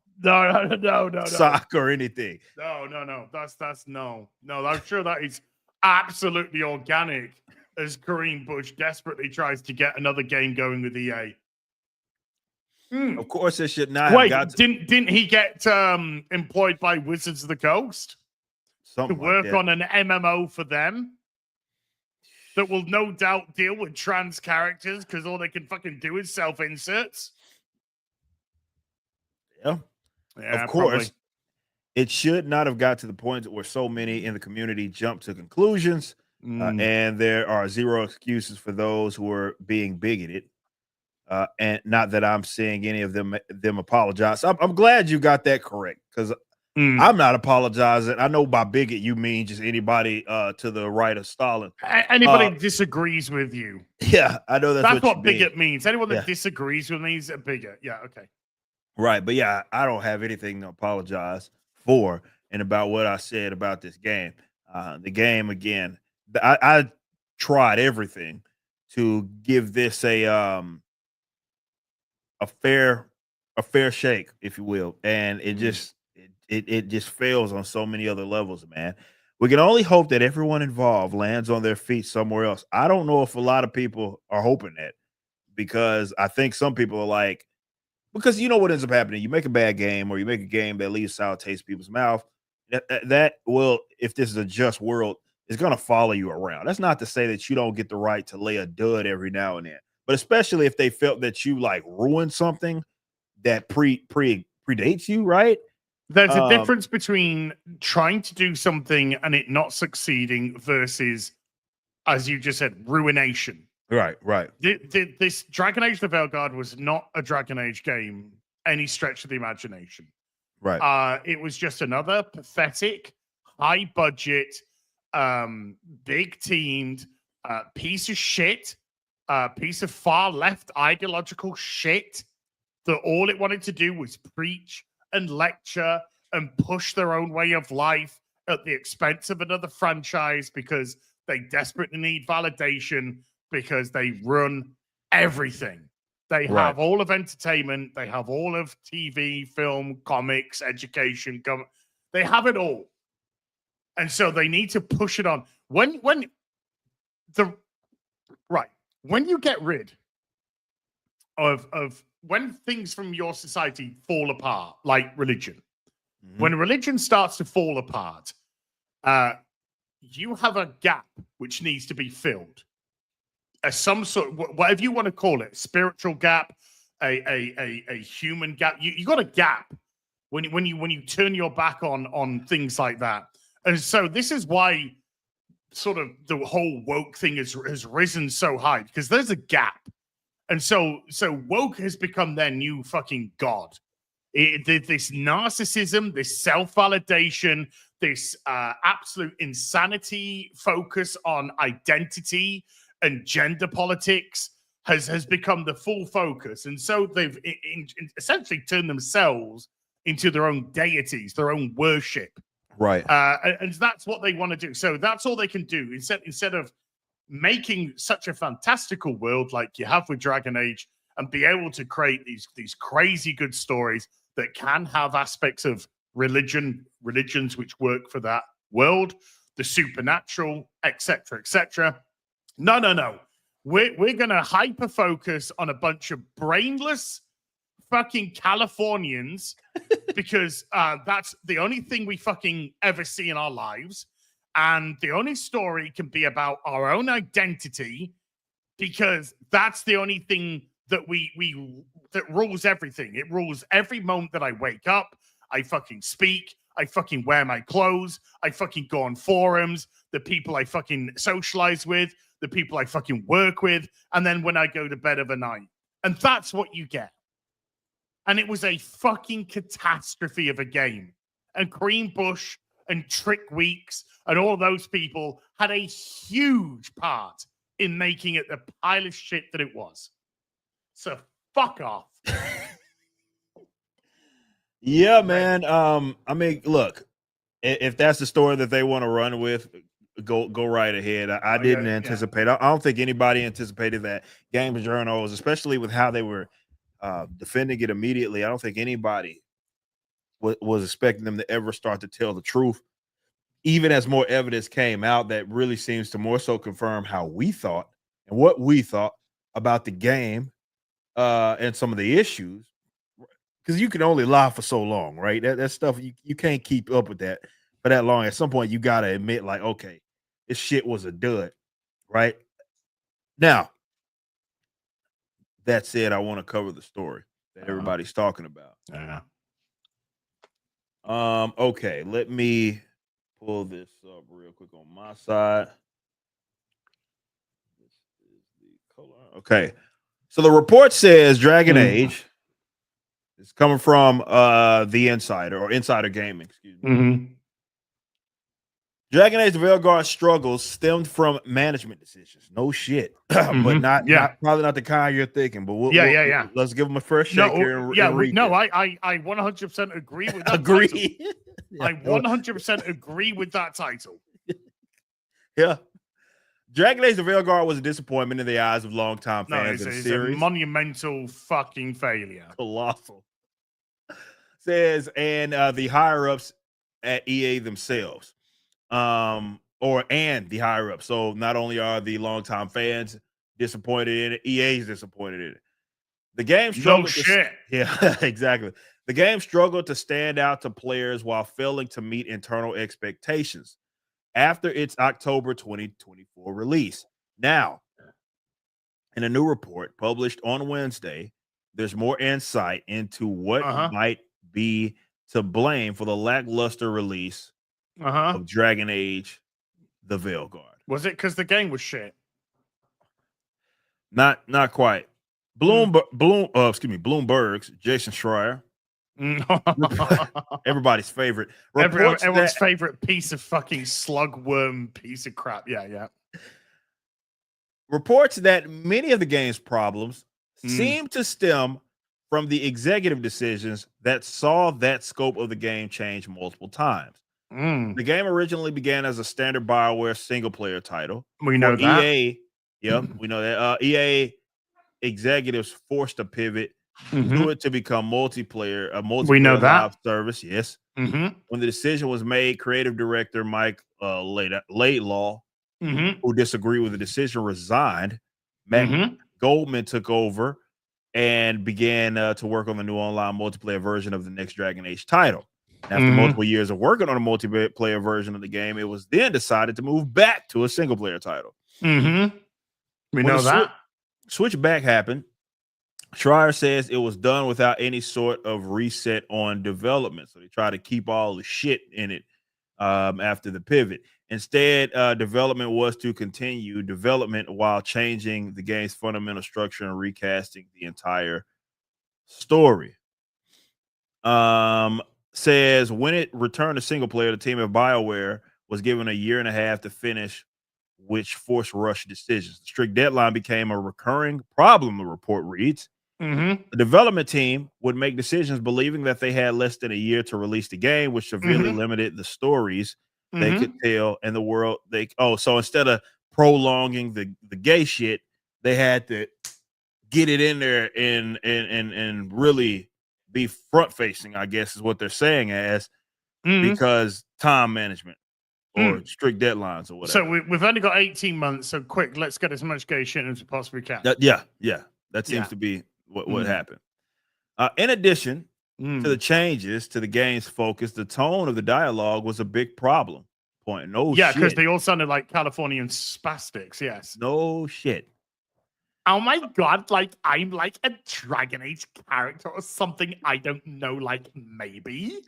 sock or anything. No. That's no. I'm sure that is absolutely organic as Kareem Bush desperately tries to get another game going with EA. Of course, it should not have got to... didn't he get employed by Wizards of the Coast to work on an MMO for them that will no doubt deal with trans characters because all they can fucking do is self-inserts? Yeah, of course. Probably. It should not have got to the point where so many in the community jump to conclusions, and there are zero excuses for those who are being bigoted. And not that I'm seeing any of them apologize. I'm glad you got that correct, because I'm not apologizing. I know by bigot you mean just anybody to the right of Stalin. Anybody disagrees with you. Yeah, I know that's what bigot means. Anyone that disagrees with me is a bigot. Yeah, okay. Right, but yeah, I don't have anything to apologize for and about what I said about this game. The game, again, I tried everything to give this a fair shake, if you will, and it just it just fails on so many other levels, man. We can only hope that everyone involved lands on their feet somewhere else. I don't know if a lot of people are hoping that, because I think some people are like, because you know what ends up happening, you make a bad game or you make a game that leaves sour taste in people's mouth, that will, if this is a just world, is going to follow you around. That's not to say that you don't get the right to lay a dud every now and then, but especially if they felt that you like ruined something that predates you, right? There's a difference between trying to do something and it not succeeding versus, as you just said, ruination. Right. This Dragon Age the Veilguard was not a Dragon Age game any stretch of the imagination. Right. It was just another pathetic, high budget, big teamed piece of shit, piece of far left ideological shit that all it wanted to do was preach and lecture and push their own way of life at the expense of another franchise because they desperately need validation because they run everything. They have all of entertainment. They have all of TV, film, comics, education. They have it all. And so they need to push it on. When you get rid of when things from your society fall apart, like religion, when religion starts to fall apart, you have a gap which needs to be filled. Some sort, whatever you want to call it, spiritual gap, a human gap. You got a gap when you turn your back on things like that. And so this is why sort of the whole woke thing has risen so high, because there's a gap. And so woke has become their new fucking god. This narcissism, this self-validation, this absolute insanity focus on identity and gender politics has become the full focus. And so they've essentially turned themselves into their own deities, their own worship. Right. And that's what they want to do. So that's all they can do. Instead of making such a fantastical world like you have with Dragon Age and be able to create these crazy good stories that can have aspects of religions which work for that world, the supernatural, etc., etc. No. We're going to hyper focus on a bunch of brainless fucking Californians because that's the only thing we fucking ever see in our lives. And the only story can be about our own identity because that's the only thing that that rules everything. It rules every moment that I wake up, I fucking speak, I fucking wear my clothes, I fucking go on forums, the people I fucking socialize with, the people I fucking work with, and then when I go to bed of a night. And that's what you get. And it was a fucking catastrophe of a game. And Cream Bush and Trick Weeks and all those people had a huge part in making it the pile of shit that it was. So fuck off. Yeah, man. I mean, look, if that's the story that they want to run with, go right ahead. I didn't anticipate. I don't think anybody anticipated that Games Journals, especially with how they were defending it immediately. I don't think anybody was expecting them to ever start to tell the truth. Even as more evidence came out, that really seems to more so confirm how we thought and what we thought about the game and some of the issues. Because you can only lie for so long, right? That stuff, you can't keep up with that for that long. At some point, you got to admit, like, okay, this shit was a dud, right? Now, that said, I want to cover the story that everybody's talking about. Okay, let me pull this up real quick on my side. This is the color. Okay, so the report says Dragon Age is coming from the Insider or Insider Gaming, excuse me. Dragon Age the Veilguard struggles stemmed from management decisions. No shit, but not probably not the kind you're thinking. But let's give them a first shake here. I 100% agree with that. Agree. I 100% agree with that title. Yeah. Dragon Age the Veilguard was a disappointment in the eyes of longtime fans of the series. A monumental fucking failure. Colossal. Says, and the higher-ups at EA themselves. And the higher up. So not only are the longtime fans disappointed in it, EA's disappointed in it. The game struggled. Yeah, exactly. The game struggled to stand out to players while failing to meet internal expectations after its October 2024 release. Now, in a new report published on Wednesday, there's more insight into what might be to blame for the lackluster release of Dragon Age the Veilguard. Was it because the game was shit? Not quite. Bloomberg's Jason Schreier, everybody's favorite, everyone's favorite piece of fucking slugworm piece of crap. Yeah. Reports that many of the game's problems seem to stem from the executive decisions that saw that scope of the game change multiple times. The game originally began as a standard BioWare single-player title. We know For that. EA, yep, we know that. EA executives forced a pivot to it to become multiplayer, a We know multiplayer that. live service. Yes. Mm-hmm. When the decision was made, creative director Mike Laidlaw, who disagreed with the decision, resigned. Matt Goldman took over and began to work on the new online multiplayer version of the next Dragon Age title. After multiple years of working on a multiplayer version of the game, it was then decided to move back to a single player title. We know that. Switch back happened. Schreier says it was done without any sort of reset on development. So they try to keep all the shit in it after the pivot. Instead, development was to continue development while changing the game's fundamental structure and recasting the entire story. Says when it returned to single player, the team at BioWare was given a year and a half to finish, which forced rush decisions. The strict deadline became a recurring problem, the report reads. The development team would make decisions believing that they had less than a year to release the game, which severely limited the stories they could tell and the world. So instead of prolonging the gay shit, they had to get it in there and really be front facing, I guess is what they're saying as because time management or strict deadlines or whatever. So we've only got 18 months. So quick, let's get as much gay shit as we possibly can. That seems to be what happened. In addition to the changes to the game's focus, the tone of the dialogue was a big problem. Because they all sounded like Californian spastics. Yes. No shit. Oh my god, like I'm like a Dragon Age character or something. I don't know, like maybe.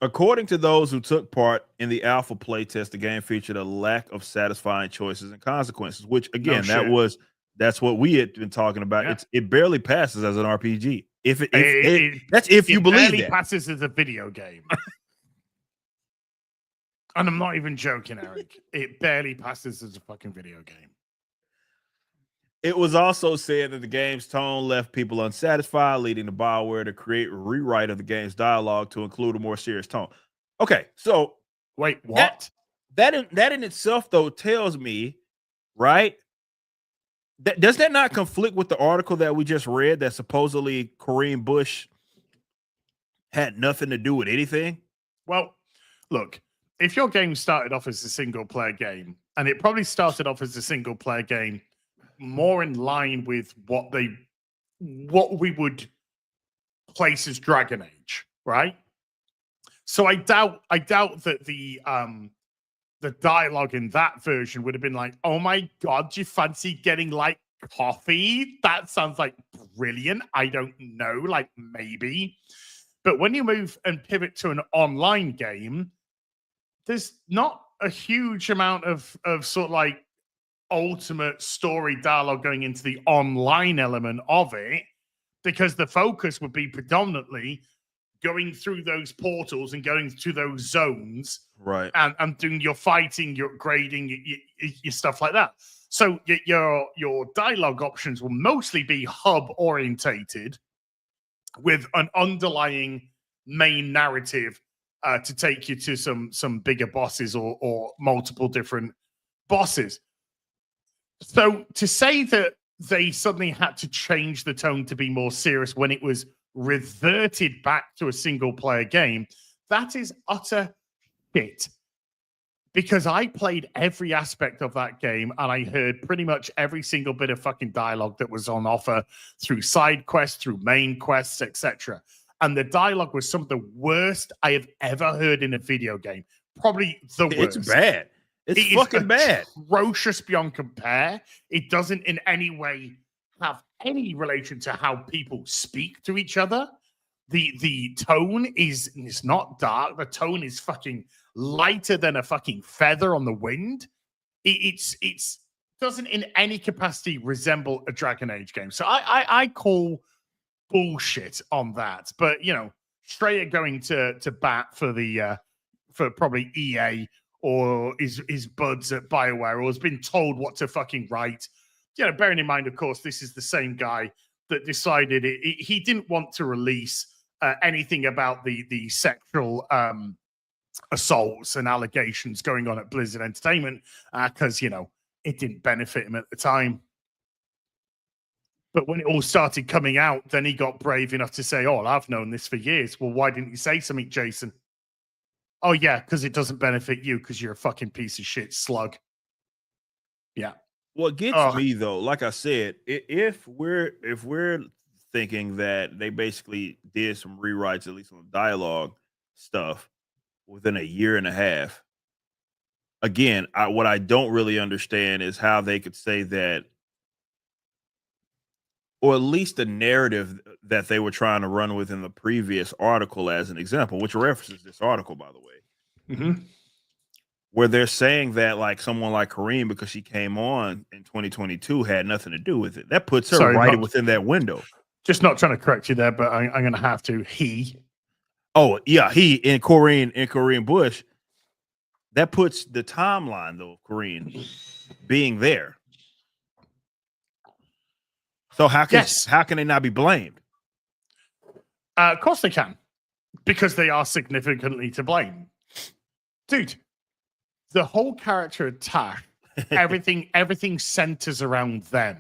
According to those who took part in the alpha playtest, the game featured a lack of satisfying choices and consequences, which again, that's what we had been talking about. It barely passes as an RPG. That's if you believe it that. Passes as a video game. And I'm not even joking, Eric. It barely passes as a fucking video game. It was also said that the game's tone left people unsatisfied, leading to BioWare to create a rewrite of the game's dialogue to include a more serious tone. Okay, so wait, what? That in itself, though, tells me, right? Does that not conflict with the article that we just read that supposedly Kareem Bush had nothing to do with anything? Well, look, if your game started off as a single player game, and it probably started off as a single player game more in line with what we would place as Dragon Age, right? So I doubt that the dialogue in that version would have been like, oh my god, do you fancy getting like coffee? That sounds like brilliant. I don't know, like maybe. But when you move and pivot to an online game, there's not a huge amount of sort of like ultimate story dialogue going into the online element of it, because the focus would be predominantly going through those portals and going to those zones, right? And doing your fighting, your grading, your stuff like that. So your dialogue options will mostly be hub orientated, with an underlying main narrative to take you to some bigger bosses or multiple different bosses. So to say that they suddenly had to change the tone to be more serious when it was reverted back to a single player game, that is utter shit. Because I played every aspect of that game and I heard pretty much every single bit of fucking dialogue that was on offer through side quests, through main quests, etc. And the dialogue was some of the worst I have ever heard in a video game. Probably the worst. It's bad. It's fucking bad. Atrocious beyond compare. It doesn't in any way have any relation to how people speak to each other. The tone is not dark. The tone is fucking lighter than a fucking feather on the wind. It's doesn't in any capacity resemble a Dragon Age game. So I call bullshit on that. But you know, Straya going to bat for the for probably EA or his buds at BioWare, or has been told what to fucking write. You know, bearing in mind, of course, this is the same guy that decided he didn't want to release anything about the sexual assaults and allegations going on at Blizzard Entertainment because, you know, it didn't benefit him at the time. But when it all started coming out, then he got brave enough to say, oh, I've known this for years. Well, why didn't you say something, Jason? Oh, yeah, because it doesn't benefit you because you're a fucking piece of shit slug. Yeah. What gets me though, like I said, if we're thinking that they basically did some rewrites, at least on the dialogue stuff, within a year and a half, again, what I don't really understand is how they could say that, or at least the narrative that they were trying to run with in the previous article, as an example, which references this article, by the way. Mm-hmm. Where they're saying that like someone like Kareem, because she came on in 2022, had nothing to do with it. That puts her within that window. Just not trying to correct you there, but I'm going to have to. Oh, yeah, he and Kareem Bush. That puts the timeline, though, of Kareem being there. So how can they not be blamed? Of course they can, because they are significantly to blame. Dude, the whole character of Tash, everything centers around them.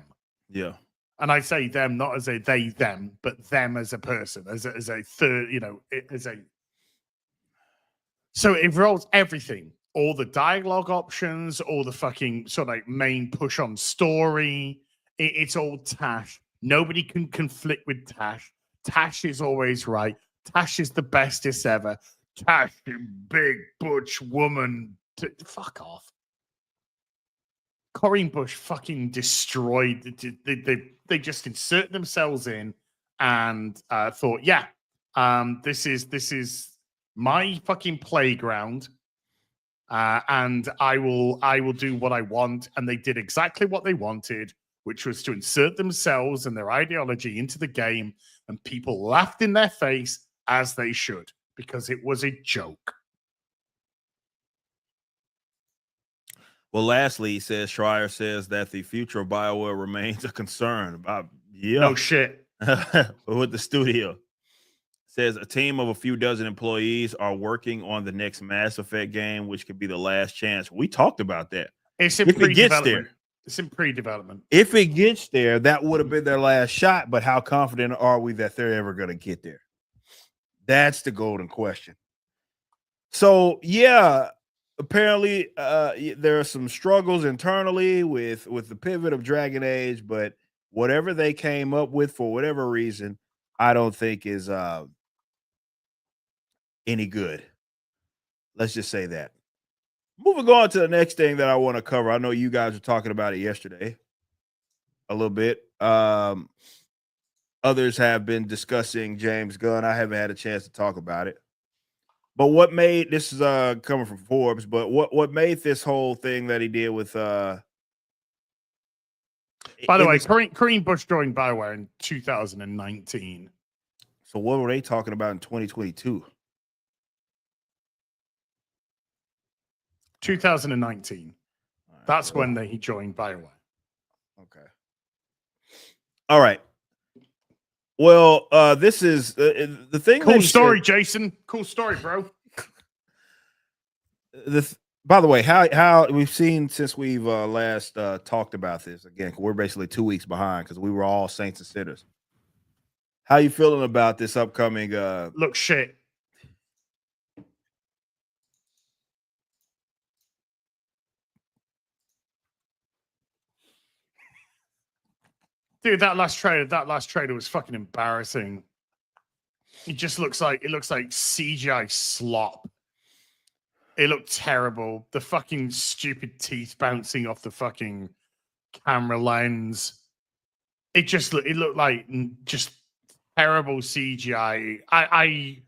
Yeah. And I say them not as a they, them, but them as a person, as a third, you know, so it involves everything, all the dialogue options, all the fucking sort of like main push on story. It's all Tash. Nobody can conflict with Tash. Tash is always right. Tash is the bestest ever. Tash, big butch woman. Fuck off. Corinne Bush fucking destroyed. They just inserted themselves in and thought, yeah, this is my fucking playground, and I will do what I want. And they did exactly what they wanted, which was to insert themselves and their ideology into the game, and people laughed in their face, as they should, because it was a joke. Well, lastly, he says Schreier says that the future of BioWare remains a concern about no shit with the studio. Says a team of a few dozen employees are working on the next Mass Effect game, which could be the last chance. We talked about that. It's in pre-development. It's in pre-development. If it gets there, that would have been their last shot. But how confident are we that they're ever going to get there? That's the golden question. So, yeah, apparently there are some struggles internally with the pivot of Dragon Age, but whatever they came up with for whatever reason, I don't think is any good. Let's just say that. Moving on to the next thing that I want to cover. I know you guys were talking about it yesterday a little bit. Others have been discussing James Gunn. I haven't had a chance to talk about it. But what made this is coming from Forbes, but what made this whole thing that he did with by the way, Kareem Bush joined BioWare in 2019. So what were they talking about in 2022? 2019. That's when he joined BioWare. Okay. All right. Well, this is the thing. Cool story, Jason. Cool story, bro. By the way, how we've seen since we've last talked about this again, we're basically 2 weeks behind because we were all saints and sinners. How you feeling about this upcoming? Look, shit. Dude, that last trailer was fucking embarrassing. It just looks like CGI slop. It looked terrible. The fucking stupid teeth bouncing off the fucking camera lens. It looked like just terrible CGI. I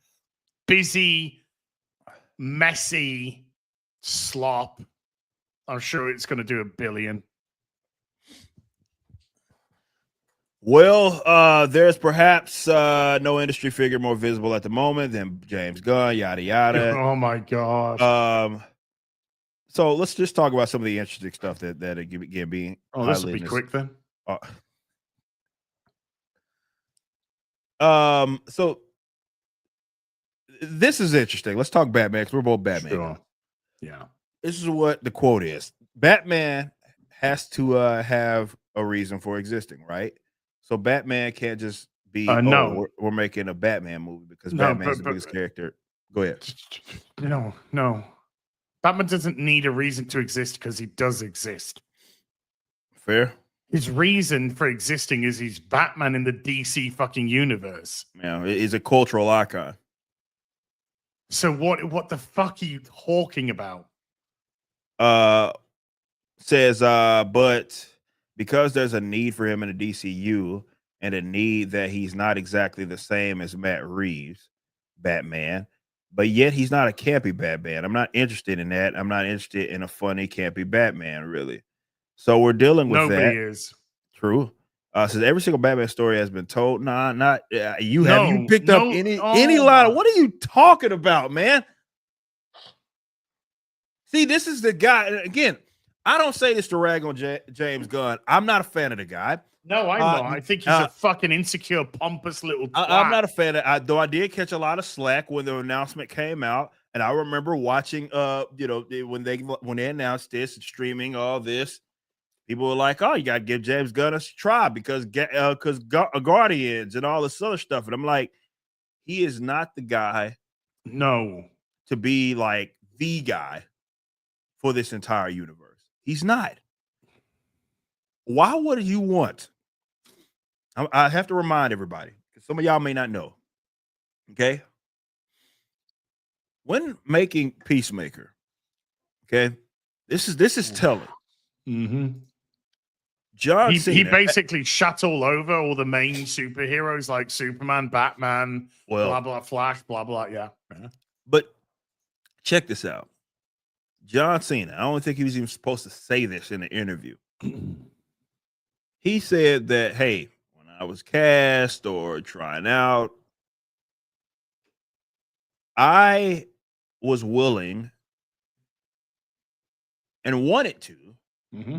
busy, messy slop. I'm sure it's going to do $1 billion. Well, there's perhaps no industry figure more visible at the moment than James Gunn, yada yada. Oh my gosh. So let's just talk about some of the interesting stuff that again being. Oh, this will be quick then. So this is interesting. Let's talk Batman because we're both Batman. Sure. Yeah. This is what the quote is. Batman has to have a reason for existing, right? So Batman can't just be no. we're making a Batman movie because No, Batman's the biggest character. Go ahead. No. Batman doesn't need a reason to exist because he does exist. Fair. His reason for existing is he's Batman in the DC fucking universe. Yeah, he's a cultural icon. So what the fuck are you talking about? Says but because there's a need for him in the DCU and a need that he's not exactly the same as Matt Reeves, Batman, but yet he's not a campy Batman. I'm not interested in that. I'm not interested in a funny, campy Batman, really. So we're dealing with Nobody that. is. True. Says every single Batman story has been told. Nah, not you. Have you picked up any line? What are you talking about, man? See, this is the guy. Again, I don't say this to rag on James Gunn. I'm not a fan of the guy. No, I'm not. I think he's a fucking insecure, pompous little. I'm not a fan of. Though I did catch a lot of slack when the announcement came out, and I remember watching. When they announced this and streaming all this. People were like, "Oh, you got to give James Gunn a try because Guardians and all this other stuff." And I'm like, he is not the guy, to be like the guy for this entire universe. He's not. Why would you want? I have to remind everybody because some of y'all may not know. Okay, when making Peacemaker, okay, this is telling. Mm-hmm. John he Cena, basically shut all over all the main superheroes like Superman, Batman, blah blah, Flash, blah blah. Yeah. But check this out. John Cena, I don't think he was even supposed to say this in the interview. He said that, hey, when I was cast or trying out, I was willing and wanted to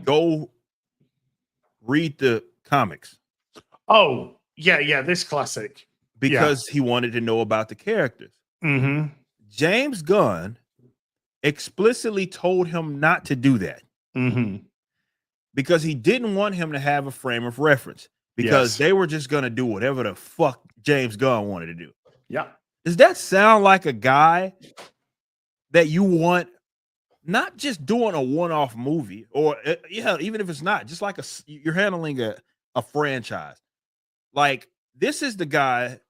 go read the comics. Oh, yeah, this classic. Because he wanted to know about the characters. Mm-hmm. James Gunn explicitly told him not to do that. Mm-hmm. Because he didn't want him to have a frame of reference. Because they were just going to do whatever the fuck James Gunn wanted to do. Yeah. Does that sound like a guy that you want not just doing a one-off movie or even if it's not, just like you're handling a franchise. Like this is the guy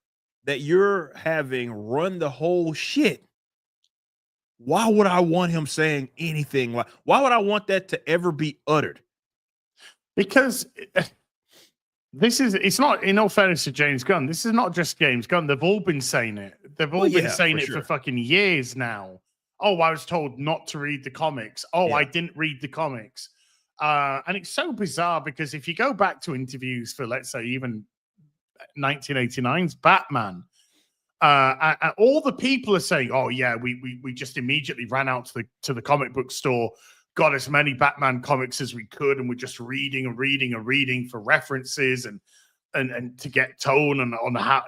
that you're having run the whole shit. Why would I want him saying anything like? Why would I want that to ever be uttered? Because it's not, in all fairness to James Gunn, this is not just James Gunn. They've all been saying it. They've all been saying it for fucking years now. Oh, I was told not to read the comics. Oh, I didn't read the comics. And it's so bizarre because if you go back to interviews for, let's say, even 1989's Batman, and all the people are saying, "Oh yeah, we just immediately ran out to the comic book store, got as many Batman comics as we could, and we're just reading and reading and reading for references and to get tone and on how."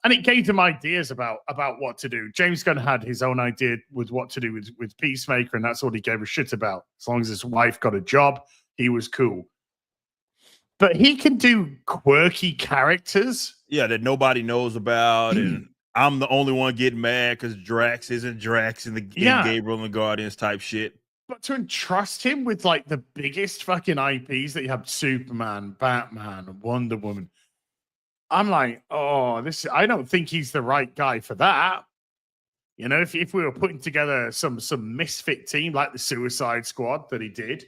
And it gave them ideas about what to do. James Gunn had his own idea with what to do with Peacemaker, and that's all he gave a shit about. As long as his wife got a job, he was cool. But he can do quirky characters. Yeah, that nobody knows about, and I'm the only one getting mad because Drax isn't Drax in Gabriel and the Guardians type shit. But to entrust him with like the biggest fucking IPs that you have, Superman, Batman, Wonder Woman, I'm like, oh, I don't think he's the right guy for that. You know, if we were putting together some misfit team like the Suicide Squad that he did,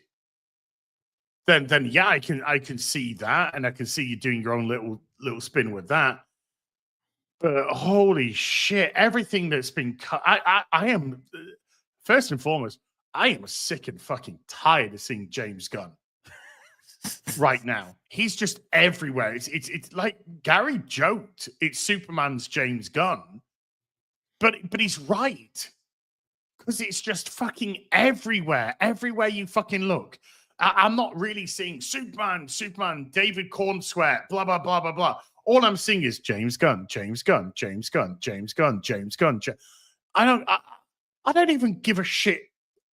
then yeah, I can see that, and I can see you doing your own little spin with that. But holy shit, everything that's been cut, I am, first and foremost, I am sick and fucking tired of seeing James Gunn. Right now, he's just everywhere. It's like Gary joked, it's Superman's James Gunn, but he's right, because it's just fucking everywhere you fucking look. I'm not really seeing Superman, David Cornsweat, blah, blah, blah, blah, blah. All I'm seeing is James Gunn. I don't even give a shit.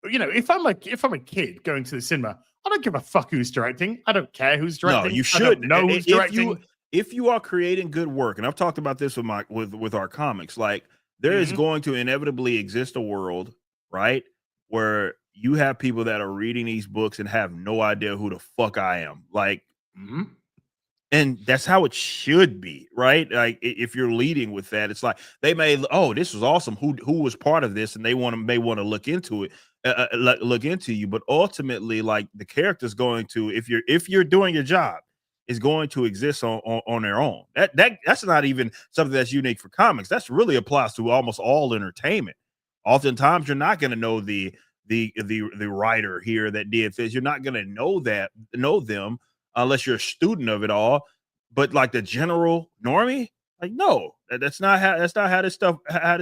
You know, if I'm a kid going to the cinema, I don't give a fuck who's directing. I don't care who's directing. No, you should I don't know who's directing. If you are creating good work, and I've talked about this with our comics, like there is going to inevitably exist a world, right, where you have people that are reading these books and have no idea who the fuck I am. Like, and that's how it should be, right? Like if you're leading with that, it's like they may, oh, this was awesome. Who was part of this, and may want to look into it, look into you. But ultimately, like the character's going to, if you're doing your job, is going to exist on their own. That's not even something that's unique for comics. That's really applies to almost all entertainment. Oftentimes, you're not going to know the writer here that did this. You're not going to know them unless you're a student of it all. But like the general normie, like no, that's not how this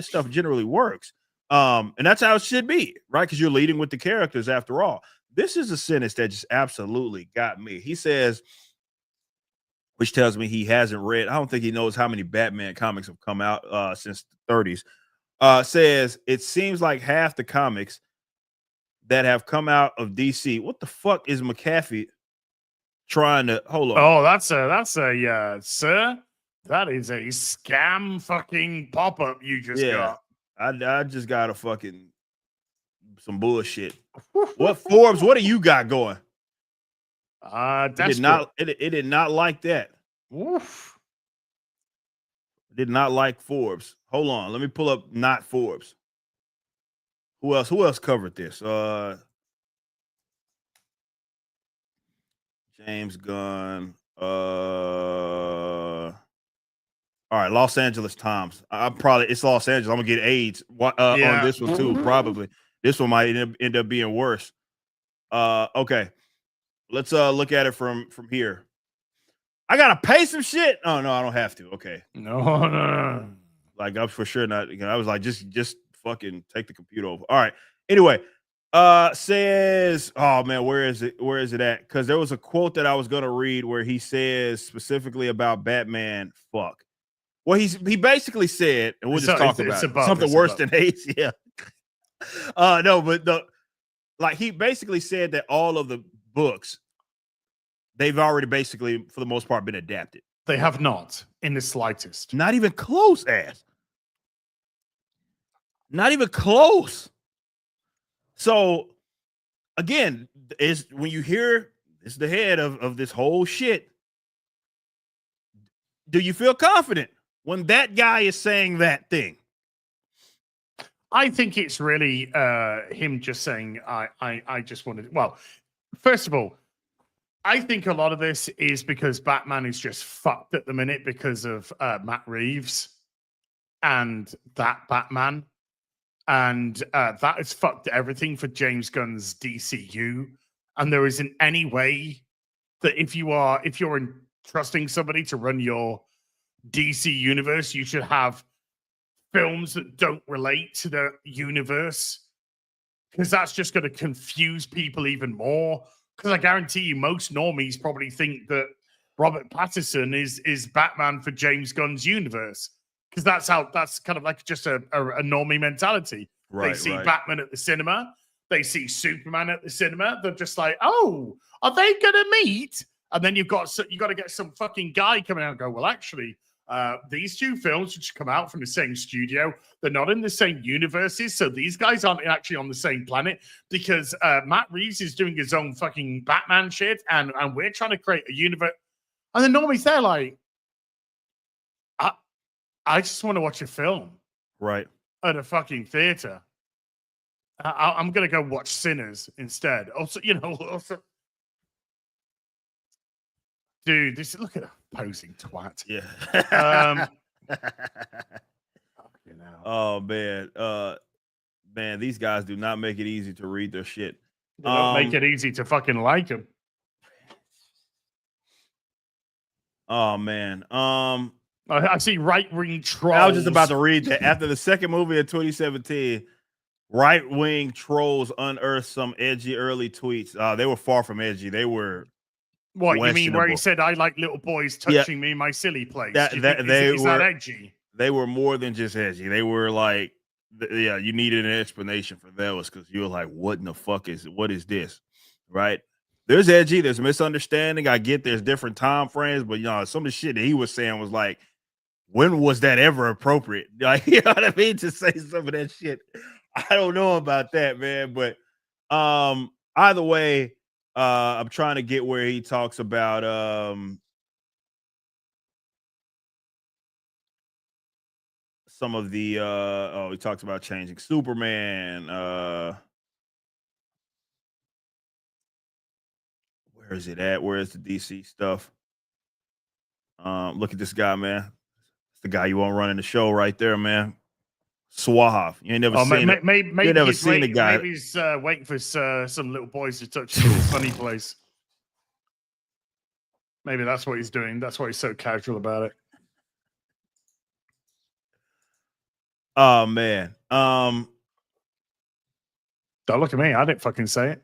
stuff generally works. And that's how it should be, right? Because you're leading with the characters after all. This is a sentence that just absolutely got me. He says, which tells me he hasn't read. I don't think he knows how many Batman comics have come out since the 30s. Says it seems like half the comics that have come out of DC. What the fuck is McAfee trying to hold on? Oh, that's a sir. That is a scam fucking pop up you just got. I just got a fucking some bullshit. What Forbes? What do you got going? It did not like that. Oof. Did not like Forbes. Hold on, let me pull up not Forbes. Who else covered this? James Gunn. All right, Los Angeles Times. It's Los Angeles. I'm gonna get AIDS on this one too. Probably this one might end up being worse. Okay, let's look at it from here. I gotta pay some shit. Oh no, I don't have to. Okay, no. Like I'm for sure not. I was like, just fucking take the computer over. All right. Anyway, says, oh man, where is it at? Because there was a quote that I was gonna read where he says specifically about Batman. Fuck. Well, he basically said, and we'll just talk about it. Something worse than AIDS. Yeah. No, but like he basically said that all of the books, they've already basically, for the most part, been adapted. They have not in the slightest. Not even close, ass. Not even close. So, again, is when you hear it's the head of this whole shit, do you feel confident when that guy is saying that thing? I think it's really him just saying, I just wanted. Well, first of all, I think a lot of this is because Batman is just fucked at the minute because of Matt Reeves and that Batman. And that has fucked everything for James Gunn's DCU. And there isn't any way that if you're entrusting somebody to run your DC universe, you should have films that don't relate to the universe, because that's just going to confuse people even more. Because I guarantee you, most normies probably think that Robert Pattinson is Batman for James Gunn's universe, because that's kind of like just a normie mentality. Right, they see Batman at the cinema, they see Superman at the cinema. They're just like, oh, are they going to meet? And then you got to get some fucking guy coming out and go, well, actually, these two films which come out from the same studio, they're not in the same universes, so these guys aren't actually on the same planet, because Matt Reeves is doing his own fucking Batman shit, and we're trying to create a universe. And the normies, they're like, I just want to watch a film, right, at a fucking theater. I'm gonna go watch Sinners instead. Also, dude, look at a posing twat. Yeah. Oh man, man, these guys do not make it easy to read their shit. They don't make it easy to fucking like them. Oh man, I see right-wing trolls. I was just about to read that after the second movie of 2017. right-wing trolls unearthed some edgy early tweets. They were far from edgy. They were What you mean? Where he questionable. said, "I like little boys touching me in my silly place." That Do you that think, they is were that edgy? they were more than just edgy. They were like, yeah, you needed an explanation for those because you were like, what in the fuck what is this? Right? There's edgy, there's misunderstanding. I get there's different time frames, but some of the shit that he was saying was like, when was that ever appropriate? Like, you know what I mean? To say some of that shit. I don't know about that, man. But either way, I'm trying to get where he talks about some of the he talks about changing Superman. Where is it at? Where is the DC stuff? Look at this guy, man. It's the guy you want running the show right there, man. Suave. You ain't never seen it. Maybe you never he's seen a waiting, guy. maybe he's waiting for some little boys to touch the funny place. Maybe that's what he's doing. That's why he's so casual about it. Oh man. Don't look at me. I didn't fucking say it.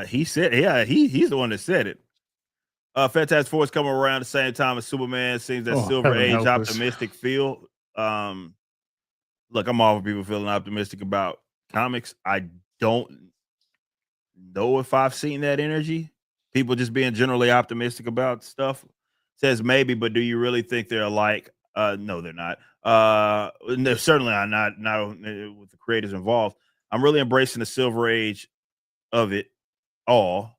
He said, yeah, he's the one that said it. Fantastic Four is coming around the same time as Superman. Seems that Silver Age optimistic feel. Look, I'm all for people feeling optimistic about comics. I don't know if I've seen that energy. People just being generally optimistic about stuff. Says maybe, but do you really think they're alike? No, they're not. No, certainly I'm not with the creators involved. I'm really embracing the Silver Age of it all,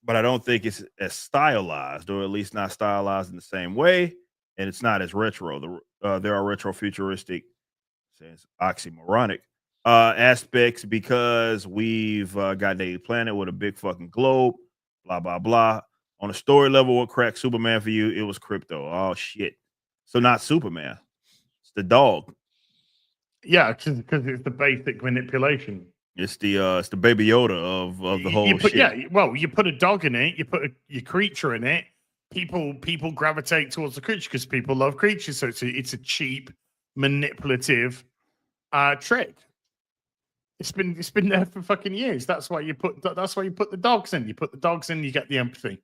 but I don't think it's as stylized, or at least not stylized in the same way, and it's not as retro. There are retro futuristic, says oxymoronic aspects because we've got a planet with a big fucking globe, blah blah blah. On a story level, what cracked Superman for you? It was Crypto. Oh shit! So not Superman. It's the dog. Yeah, because it's the basic manipulation. It's the Baby Yoda of the whole shit. Yeah, well, you put a dog in it, you put your creature in it. People gravitate towards the creature because people love creatures. So it's a cheap, manipulative trick. It's been there for fucking years. That's why you put the dogs in. You put the dogs in, you get the empathy.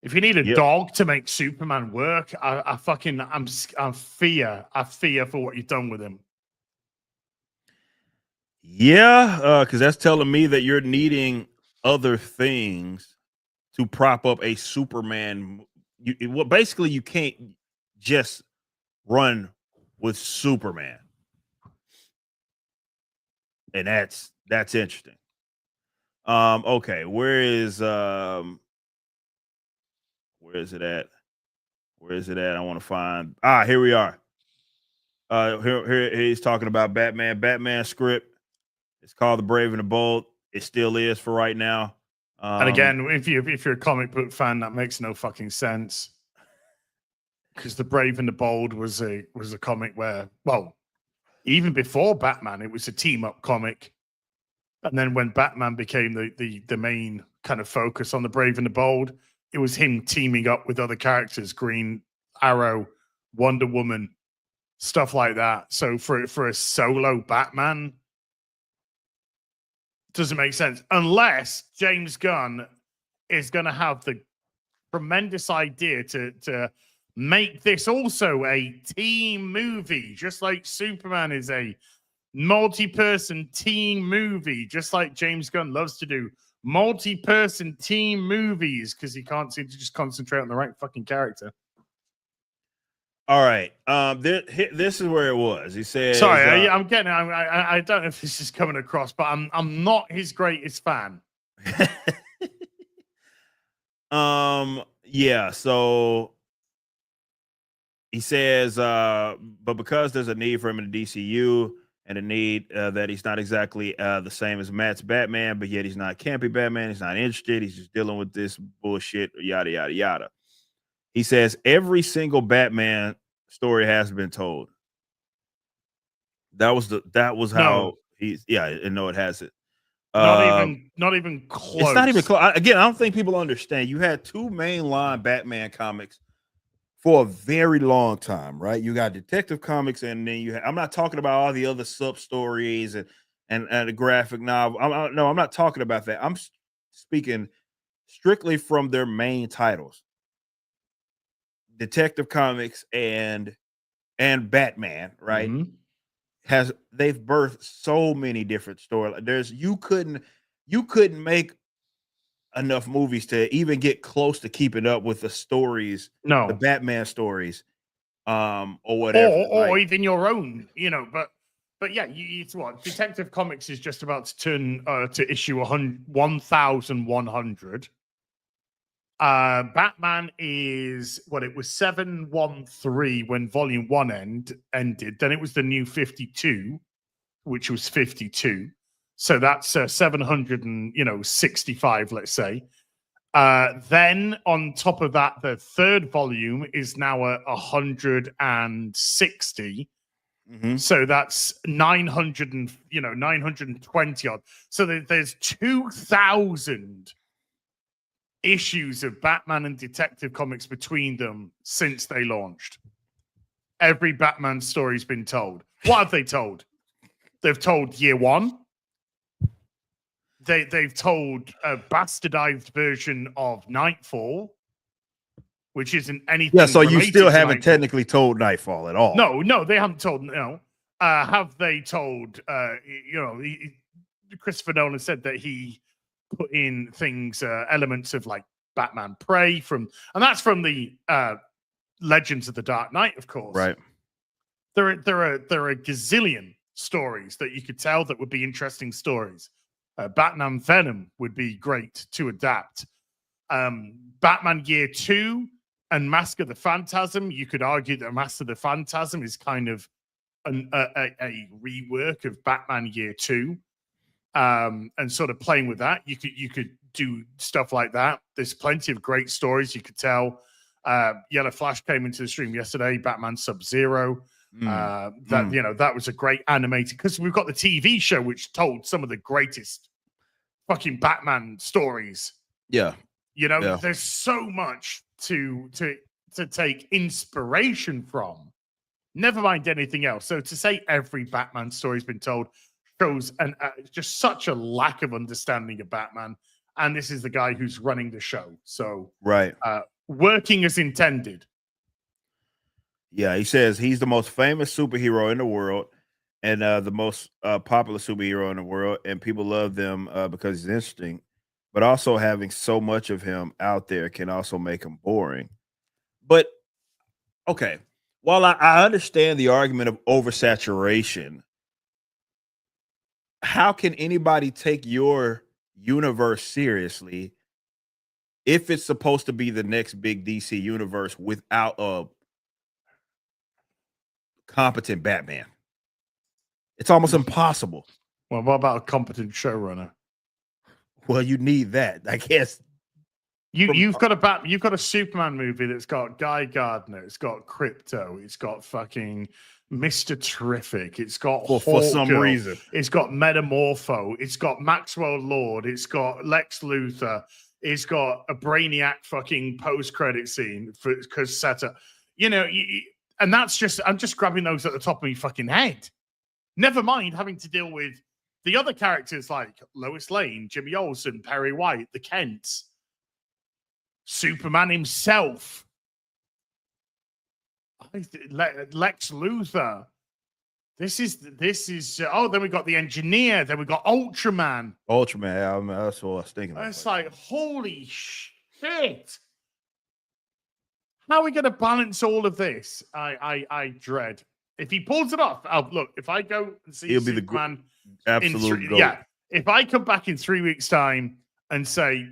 If you need a dog to make Superman work, I fear for what you've done with him. Yeah, because that's telling me that you're needing other things to prop up a Superman. Basically, you can't just run with Superman, and that's interesting. Okay, where is it at? Where is it at? I want to find. Here we are. Here he's talking about Batman. Batman script. It's called The Brave and the Bold. It still is for right now. And again, if you're a comic book fan, that makes no fucking sense. Because The Brave and the Bold was a comic where, well, even before Batman, it was a team up comic. And then when Batman became the main kind of focus on The Brave and the Bold, it was him teaming up with other characters, Green Arrow, Wonder Woman, stuff like that. So for a solo Batman, doesn't make sense unless James Gunn is going to have the tremendous idea to make this also a team movie, just like Superman is a multi-person team movie, just like James Gunn loves to do multi-person team movies because he can't seem to just concentrate on the right fucking character. All right. This is where it was. He said, "Sorry, I don't know if this is coming across, but I'm not his greatest fan." Yeah. So he says, but because there's a need for him in the DCU and a need that he's not exactly the same as Matt's Batman, but yet he's not campy Batman. He's not interested. He's just dealing with this bullshit. Yada yada yada. He says every single Batman story has been told. That was how he's no, it hasn't. Not even close. It's not even close. Again, I don't think people understand. You had two mainline Batman comics for a very long time, right? You got Detective Comics, and then I'm not talking about all the other sub stories and the graphic novel. No, I'm not talking about that. I'm speaking strictly from their main titles, Detective Comics and Batman, right? Mhm. They've birthed so many different stories. You couldn't make enough movies to even get close to keeping up with the stories, the No. Batman stories, or whatever. Or even your own, but yeah, it's what Detective Comics is just about to turn to issue 1100. Batman is what it was 713 when volume 1 ended. Then it was the new 52, which was 52. So that's 765, let's say. Then on top of that, the third volume is now at 160. Mhm. So that's 900 and 920 odd. So there's 2,000 issues of Batman and Detective Comics between them since they launched. Every Batman story's been told. What have they told? They've told year one. They've told a bastardized version of Nightfall, which isn't anything. Yeah, so you related still to haven't Nightfall. technically told Nightfall at all. No, they haven't told. No, have they told? Christopher Nolan said that he put in things, elements of like Batman Prey and that's from the Legends of the Dark Knight, of course. Right. There are a gazillion stories that you could tell that would be interesting stories. Batman Venom would be great to adapt. Batman Year 2 and Mask of the Phantasm, you could argue that Mask of the Phantasm is kind of a rework of Batman Year 2, and sort of playing with that. You could do stuff like that. There's plenty of great stories you could tell. Yellow Flash came into the stream yesterday, Batman Sub-Zero. That was a great animated, because we've got the TV show which told some of the greatest fucking Batman stories. Yeah. There's so much to take inspiration from, never mind anything else. So to say every Batman story's been told shows just such a lack of understanding of Batman, and this is the guy who's running the show, so Right. Working as intended. Yeah, he says he's the most famous superhero in the world, and the most popular superhero in the world, and people love them because he's interesting. But also having so much of him out there can also make him boring. But okay, while I understand the argument of oversaturation, how can anybody take your universe seriously if it's supposed to be the next big DC universe without a competent Batman? It's almost impossible. Well, what about a competent showrunner? Well, you need that, I guess. You've got a Superman movie that's got Guy Gardner, it's got Crypto, it's got fucking Mr. Terrific, it's got for some Hawkgirl, reason, it's got Metamorpho, it's got Maxwell Lord, it's got Lex Luthor, it's got a Brainiac fucking post-credit scene for Casetta. And I'm just grabbing those at the top of my fucking head. Never mind having to deal with the other characters like Lois Lane, Jimmy Olsen, Perry White, the Kents, Superman himself, Lex Luthor. This is. Then we got the Engineer. Then we got Ultraman. Ultraman. That's what I was thinking. It's like holy shit. How are we going to balance all of this? I dread. If he pulls it off, look. If I go and see Superman, absolute goat. Yeah. If I come back in 3 weeks' time and say,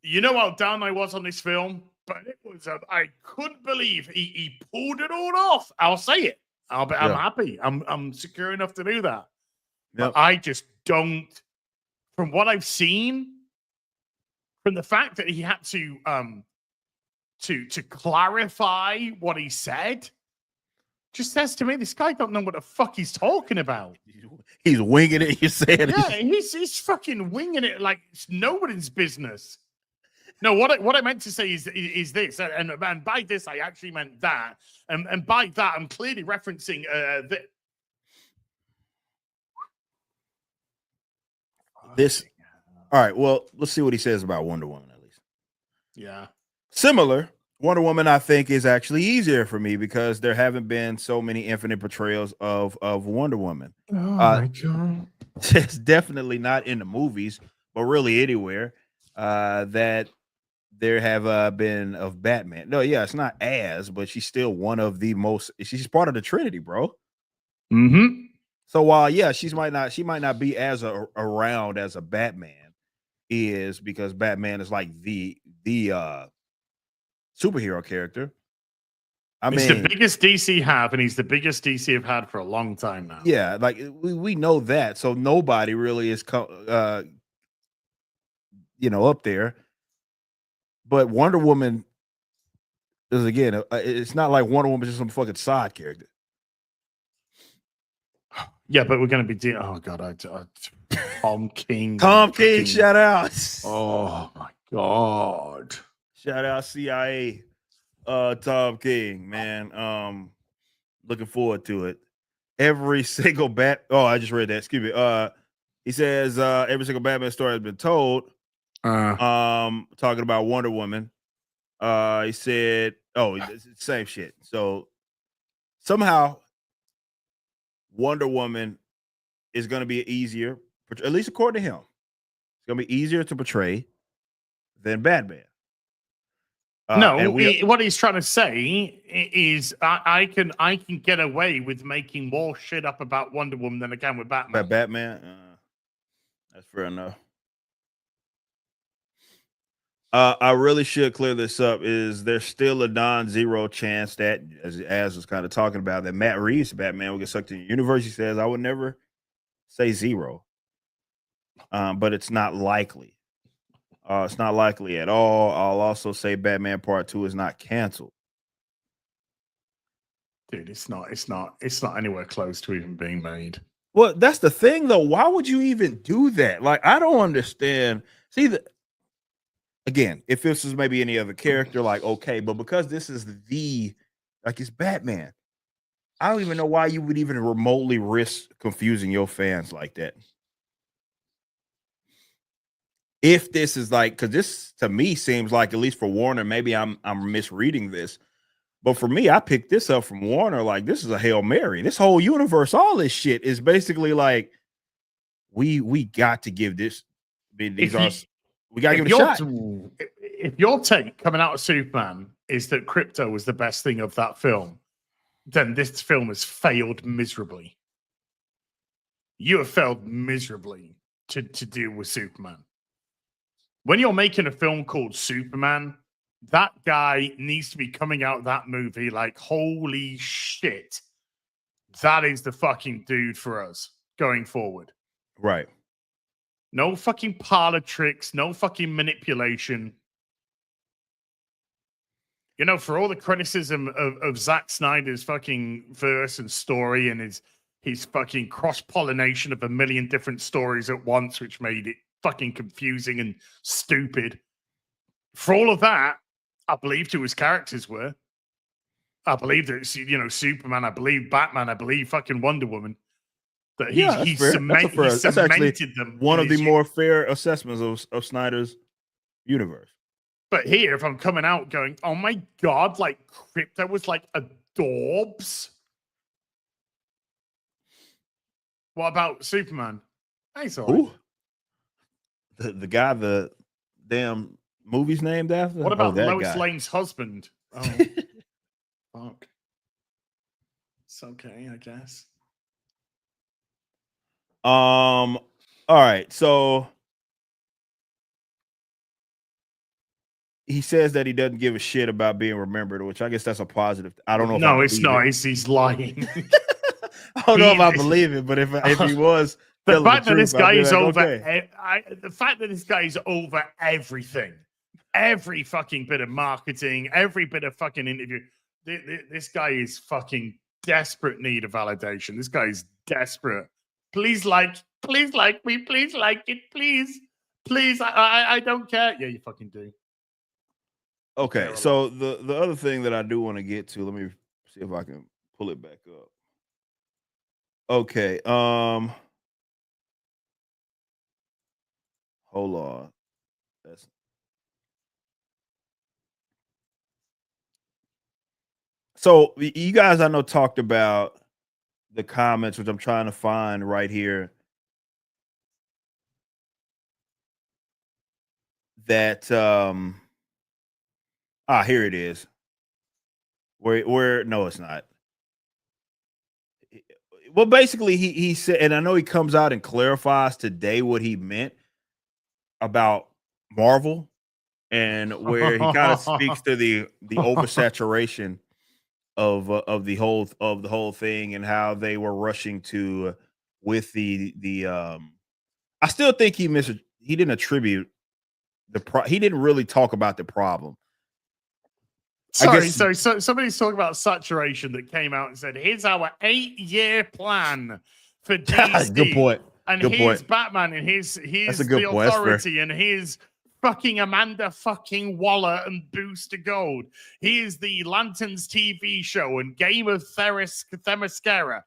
you know how down I was on this film, but it was I couldn't believe he pulled it all off. I'll say it. I'm happy. I'm secure enough to do that. Yep. But I just don't. From what I've seen, from the fact that he had to clarify what he said, just says to me, this guy don't know what the fuck he's talking about. He's winging it. You said, yeah, he's fucking winging it like it's nobody's business. No, what I meant to say is this, and by this I actually meant that, and by that I'm clearly referencing this. All right, well, let's see what he says about Wonder Woman at least. Yeah. Similar, Wonder Woman I think is actually easier for me because there haven't been so many infinite portrayals of Wonder Woman. Oh my god. It's definitely not in the movies, but really anywhere that there have been of Batman. No, yeah, it's not as, but she's still one of the most. She's part of the Trinity, bro. Mm-hmm. So while she might not be as around as a Batman is, because Batman is like the superhero character. He's the biggest DC have, and he's the biggest DC have had for a long time now. Yeah, like we know that. So nobody really is up there. But Wonder Woman is, again, it's not like Wonder Woman is just some fucking side character. Yeah, but we're going to be oh god, Tom King. Tom King, shout out. Oh my god. Shout out CIA. Tom King, man. Looking forward to it. Every single I just read that. Excuse me. He says every single Batman story has been told. Talking about Wonder Woman. He said, same shit. So somehow Wonder Woman is going to be easier, at least according to him. It's going to be easier to portray than Batman. What he's trying to say is I can get away with making more shit up about Wonder Woman than I can with Batman. Batman? That's fair enough. I really should clear this up. Is there still a non-zero chance that, as was kind of talking about, that Matt Reeves' Batman will get sucked in the universe? He says, I would never say zero, but it's not likely. It's not likely at all. I'll also say Batman Part 2 is not canceled. Dude, it's not anywhere close to even being made. Well, that's the thing, though. Why would you even do that? Like, I don't understand. See, again, if this was maybe any other character, like, okay, but because this is it's Batman, I don't even know why you would even remotely risk confusing your fans like that. If this is because this to me seems like, at least for Warner, maybe I'm misreading this, but for me, I picked this up from Warner. Like, this is a Hail Mary. This whole universe, all this shit is basically like, we got to give this. We got to give it a shot. If your take coming out of Superman is that Krypto was the best thing of that film, then this film has failed miserably. You have failed miserably to deal with Superman. When you're making a film called Superman, that guy needs to be coming out of that movie like, holy shit, that is the fucking dude for us going forward. Right. No fucking parlor tricks, no fucking manipulation. For all the criticism of Zack Snyder's fucking verse and story and his fucking cross-pollination of a million different stories at once, which made it fucking confusing and stupid. For all of that, I believed who his characters were. I believed that, Superman, I believe Batman, I believe fucking Wonder Woman. That he cemented them. One of the more fair assessments of Snyder's universe. But here, if I'm coming out going, oh my god, like Krypto was like adorbs. What about Superman? Hey, sorry. The guy the damn movie's named after? What about Lois Lane's husband? Oh, fuck. It's okay, I guess. All right, so he says that he doesn't give a shit about being remembered, which I guess that's a positive. I don't know. No, it's not. He's lying. I don't know if I believe it, but if he was, the fact that this guy is over, the fact that this guy is over everything, every fucking bit of marketing, every bit of fucking interview. This guy is fucking desperate need of validation. This guy is desperate. Please like me. Please like it. Please. I don't care. Yeah, you fucking do. Okay, so the other thing that I do want to get to, let me see if I can pull it back up. Okay, hold on. That's so you guys I know talked about the comments, which I'm trying to find right here. That here it is. Where no, it's not. Well, basically, he said, and I know he comes out and clarifies today what he meant about Marvel, and where he kind of speaks to the oversaturation of the whole thing, and how they were rushing to with the I still think he didn't attribute he didn't really talk about the problem. Sorry, so somebody's talking about saturation that came out and said, "Here's our 8-year plan for DC." Good point. And Good here's point. Batman, and here's That's a good the point. Authority, and here's fucking Amanda fucking Waller and Booster Gold. Here's the Lanterns TV show and Game of Themyscira.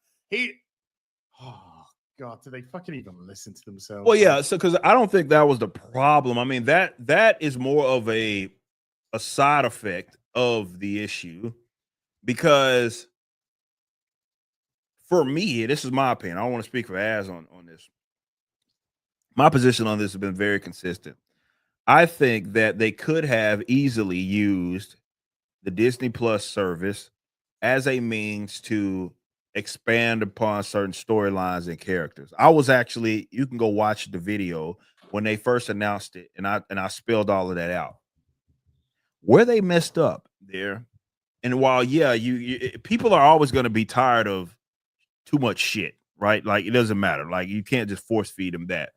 Oh God, do they fucking even listen to themselves? Well, yeah, so because I don't think that was the problem. I mean, that is more of a side effect of the issue, because for me, this is my opinion. I don't want to speak for Az on this. My position on this has been very consistent. I think that they could have easily used the Disney Plus service as a means to expand upon certain storylines and characters. You can go watch the video when they first announced it, and I spelled all of that out. Where they messed up there, and while people are always going to be tired of too much shit, right? Like, it doesn't matter. Like, you can't just force feed them that.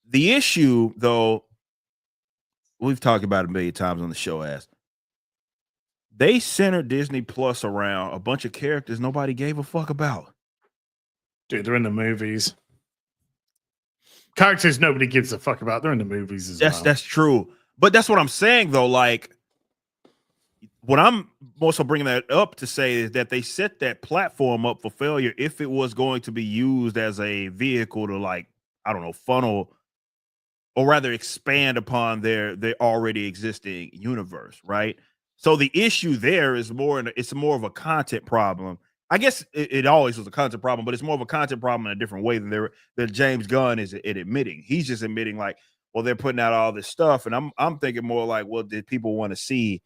The issue, though, we've talked about it a million times on the show, as they centered Disney Plus around a bunch of characters nobody gave a fuck about. Dude, they're in the movies. Characters nobody gives a fuck about. They're in the movies as well. That's true. But that's what I'm saying, though. Like, what I'm also bringing that up to say is that they set that platform up for failure if it was going to be used as a vehicle to, like, I don't know, funnel, or rather expand upon their already existing universe, right? So the issue there is it's more of a content problem. I guess it always was a content problem, but it's more of a content problem in a different way than James Gunn is admitting. He's just admitting, like, well, they're putting out all this stuff, and I'm thinking more like, well, did people want to see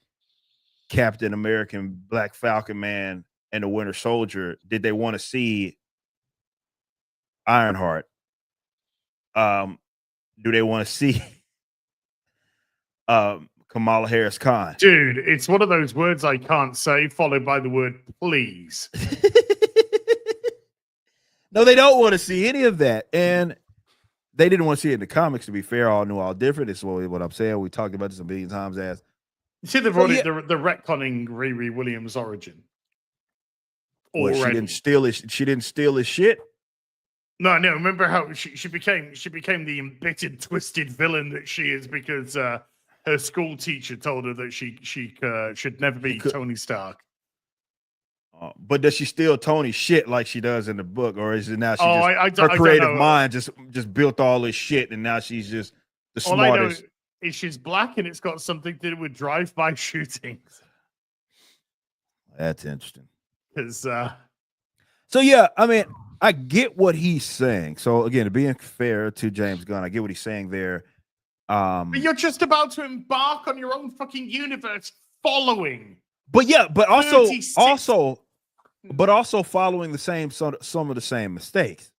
Captain American, Black Falcon Man, and the Winter Soldier? Did they want to see Ironheart? Do they want to see Kamala Harris Khan? Dude, it's one of those words I can't say, followed by the word please. No, they don't want to see any of that. And they didn't want to see it in the comics, to be fair. All new, all different. It's what I'm saying. We talked about this a million times. As you see, they've already the retconning Riri Williams' origin. What, she didn't steal his shit. No. Remember how she became the embittered, twisted villain that she is because her school teacher told her that she should never be Tony Stark. But does she steal Tony's shit like she does in the book, or is it now her creative mind just built all this shit, and now she's just the smartest? All I know is she's black, and it's got something to do with drive-by shootings. That's interesting. So yeah, I mean, I get what he's saying. So again, being fair to James Gunn, I get what he's saying there. But you're just about to embark on your own fucking universe following. But yeah, but also following some of the same mistakes.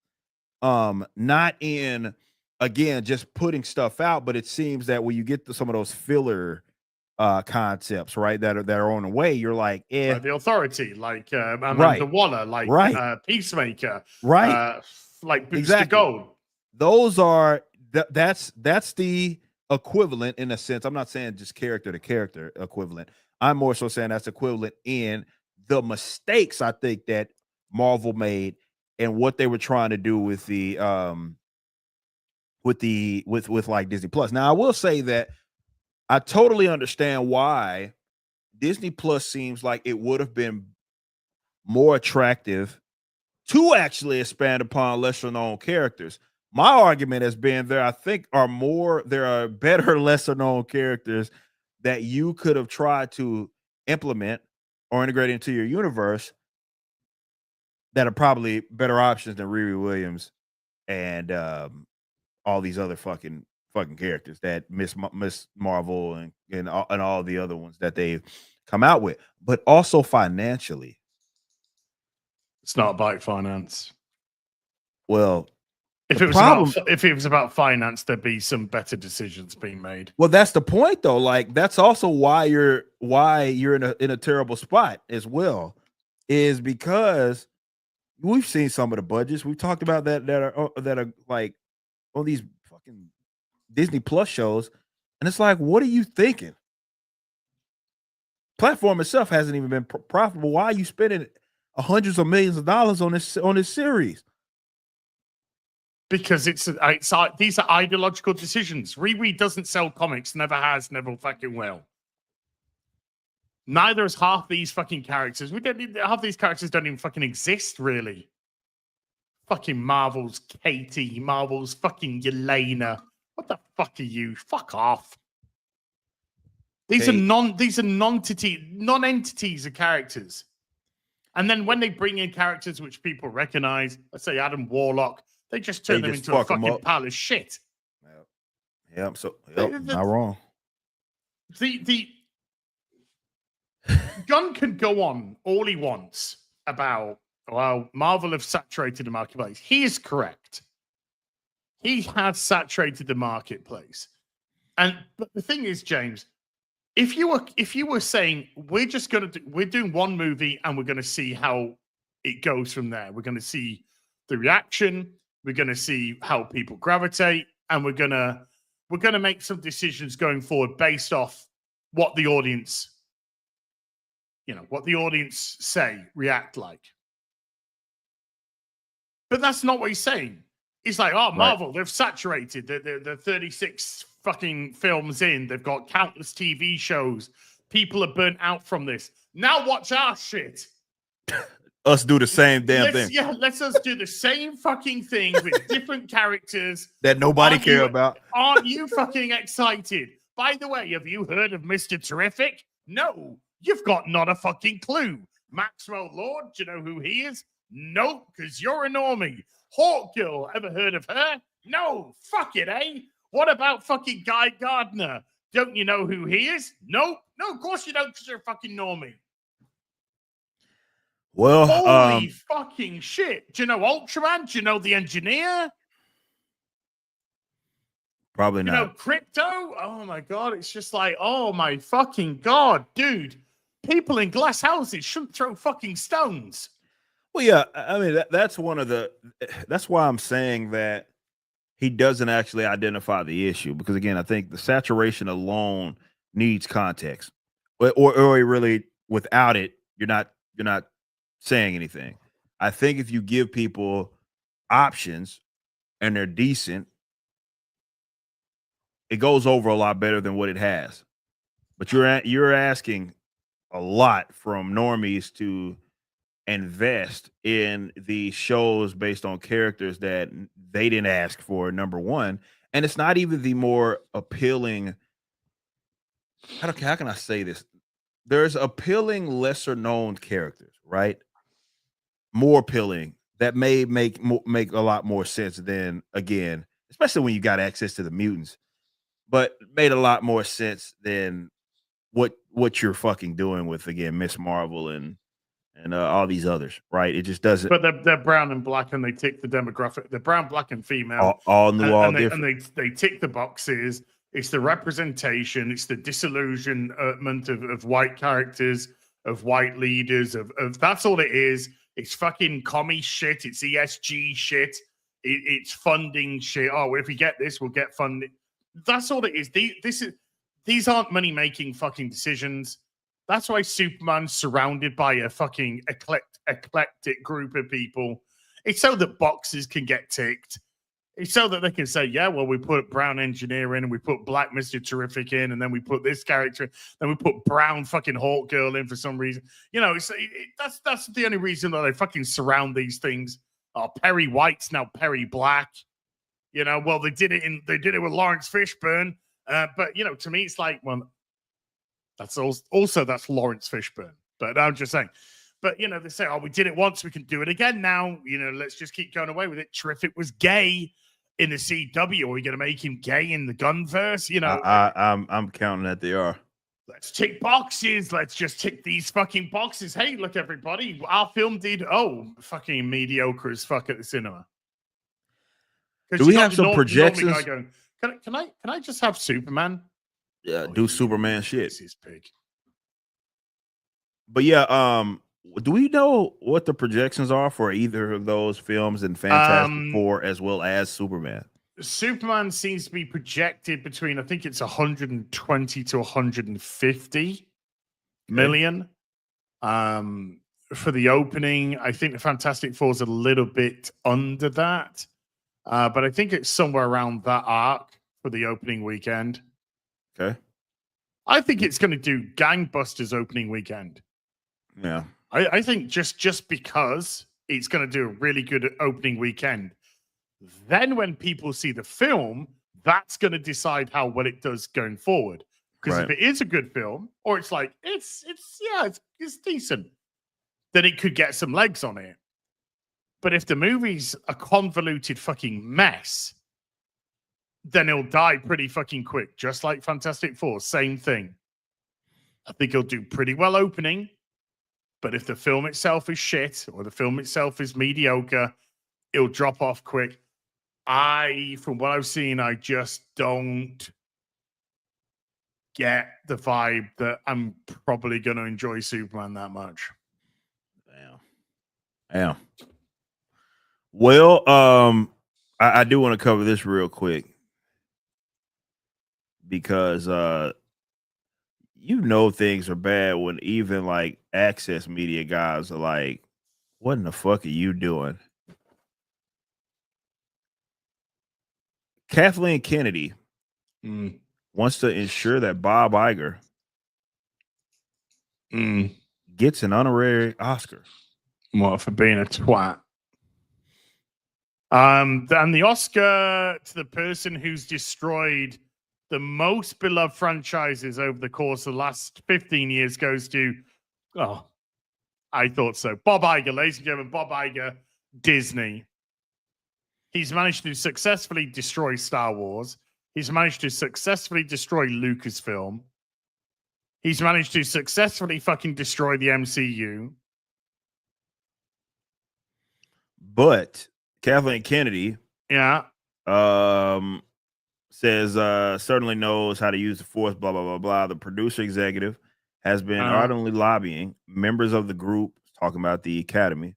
Not in, again, just putting stuff out, but it seems that when you get to some of those filler concepts, right, that are on the way, you're like, the Authority, like Amanda Waller, like Peacemaker, right, like Booster Gold. Those are that's the equivalent in a sense. I'm not saying just character to character equivalent. I'm more so saying that's equivalent in the mistakes I think that Marvel made and what they were trying to do with with like Disney Plus. Now, I will say that I totally understand why Disney Plus seems like it would have been more attractive to actually expand upon lesser known characters. My argument has been there are better lesser known characters that you could have tried to implement or integrate into your universe that are probably better options than Riri Williams and all these other fucking characters that Miss Marvel and all the other ones that they've come out with, but also financially. It's not about finance. Well, If the it was problem, about finance, there'd be some better decisions being made. well, that's the point though. Like that's also why you're in a terrible spot as well, is because we've seen some of the budgets. We've talked about that are like on these fucking Disney Plus shows, and it's like, what are you thinking? Platform itself hasn't even been profitable. Why are you spending hundreds of millions of dollars on this series? Because it's these are ideological decisions. Riri doesn't sell comics, never has, never fucking will. Neither is half these fucking characters. Half these characters don't even fucking exist, really. Fucking Marvel's Katie, Marvel's fucking Yelena. What the fuck are you? Fuck off. These are non-entities of characters. And then when they bring in characters which people recognize, let's say Adam Warlock, they just turn them into a fucking pile of shit. Yep. Not wrong. The Gunn can go on all he wants about, well, Marvel have saturated the marketplace. He is correct. He has saturated the marketplace. But the thing is, James, if you were saying we're doing one movie and we're gonna see how it goes from there. We're gonna see the reaction, we're gonna see how people gravitate, and we're gonna make some decisions going forward based off what the audience, what the audience react like. But that's not what he's saying. He's like, oh, Marvel, they've saturated. They're 36 fucking films in. They've got countless TV shows. People are burnt out from this. Now watch our shit. Us do the same damn thing. Yeah, let's us do the same fucking thing with different characters that nobody care about. Aren't you fucking excited? By the way, have you heard of Mr. Terrific? No, you've got not a fucking clue. Maxwell Lord, do you know who he is? Nope, because you're a normie. Hawkgirl, ever heard of her? No, fuck it, eh? What about fucking Guy Gardner? Don't you know who he is? Nope. No, of course you don't, because you're a fucking normie. Well, holy fucking shit. Do you know Ultraman? Do you know the Engineer? Probably not. You know Crypto? Oh my God. It's just like, oh my fucking God, dude. People in glass houses shouldn't throw fucking stones. Well, yeah, I mean, that's why I'm saying that he doesn't actually identify the issue, because again, I think the saturation alone needs context, or really without it, you're not saying anything. I think if you give people options and they're decent, it goes over a lot better than what it has. But you're asking a lot from normies to invest in the shows based on characters that they didn't ask for, number one. And it's not even the more appealing. How can I say this? There's appealing, lesser known characters, right? More appealing that may make a lot more sense than, again, especially when you got access to the mutants, but made a lot more sense than what you're fucking doing with, again, Miss Marvel and all these others, right? It just doesn't. But they're brown and black, and they tick the demographic. They're brown, black, and female. All new, all different. And they tick the boxes. It's the representation. It's the disillusionment of white characters, of white leaders. Of that's all it is. It's fucking commie shit. It's ESG shit. It's funding shit. Oh, if we get this, we'll get funding. That's all it is. These aren't money making fucking decisions. That's why Superman's surrounded by a fucking eclectic group of people. It's so that boxes can get ticked. It's so that they can say, yeah, well, we put brown engineer in and we put black Mr. Terrific in and then we put this character, then we put brown fucking Hawk Girl in for some reason. You know, that's the only reason that they fucking surround these things. Oh, Perry White's now Perry Black. You know, well, they did it with Lawrence Fishburne. But, you know, to me, it's like, well, that's also that's Lawrence Fishburne. But I'm just saying. But, you know, they say, oh, we did it once. We can do it again now. You know, let's just keep going away with it. Terrific was gay in the CW. Are we going to make him gay in the Gunverse? You know, I'm counting that they are. Let's tick boxes. Let's just tick these fucking boxes. Hey, look, everybody. Our film did, fucking mediocre as fuck at the cinema. Do we have some projections? Going, can I just have Superman? Yeah, do Superman shit. This is big. But yeah, do we know what the projections are for either of those films and Fantastic Four as well as Superman? Superman seems to be projected between, I think it's 120 to 150 million. For the opening, I think the Fantastic Four is a little bit under that. But I think it's somewhere around that arc for the opening weekend. Okay. I think it's going to do gangbusters opening weekend. Yeah. I think just because it's going to do a really good opening weekend. Then when people see the film, that's going to decide how well it does going forward. Because if it is a good film, or it's like, it's decent, then it could get some legs on it. But if the movie's a convoluted fucking mess, then it'll die pretty fucking quick. Just like Fantastic Four, same thing. I think it'll do pretty well opening. But if the film itself is shit or the film itself is mediocre, it'll drop off quick. From what I've seen, I just don't get the vibe that I'm probably going to enjoy Superman that much. Damn. Well, I do want to cover this real quick because you know things are bad when even like access media guys are like, what in the fuck are you doing? Kathleen Kennedy wants to ensure that Bob Iger gets an honorary Oscar. What, for being a twat? And the Oscar to the person who's destroyed the most beloved franchises over the course of the last 15 years goes to, I thought so. Bob Iger, ladies and gentlemen, Bob Iger, Disney. He's managed to successfully destroy Star Wars. He's managed to successfully destroy Lucasfilm. He's managed to successfully fucking destroy the MCU. But Kathleen Kennedy, says certainly knows how to use the force, blah, blah, blah, blah. The producer executive has been ardently lobbying members of the group, talking about the Academy,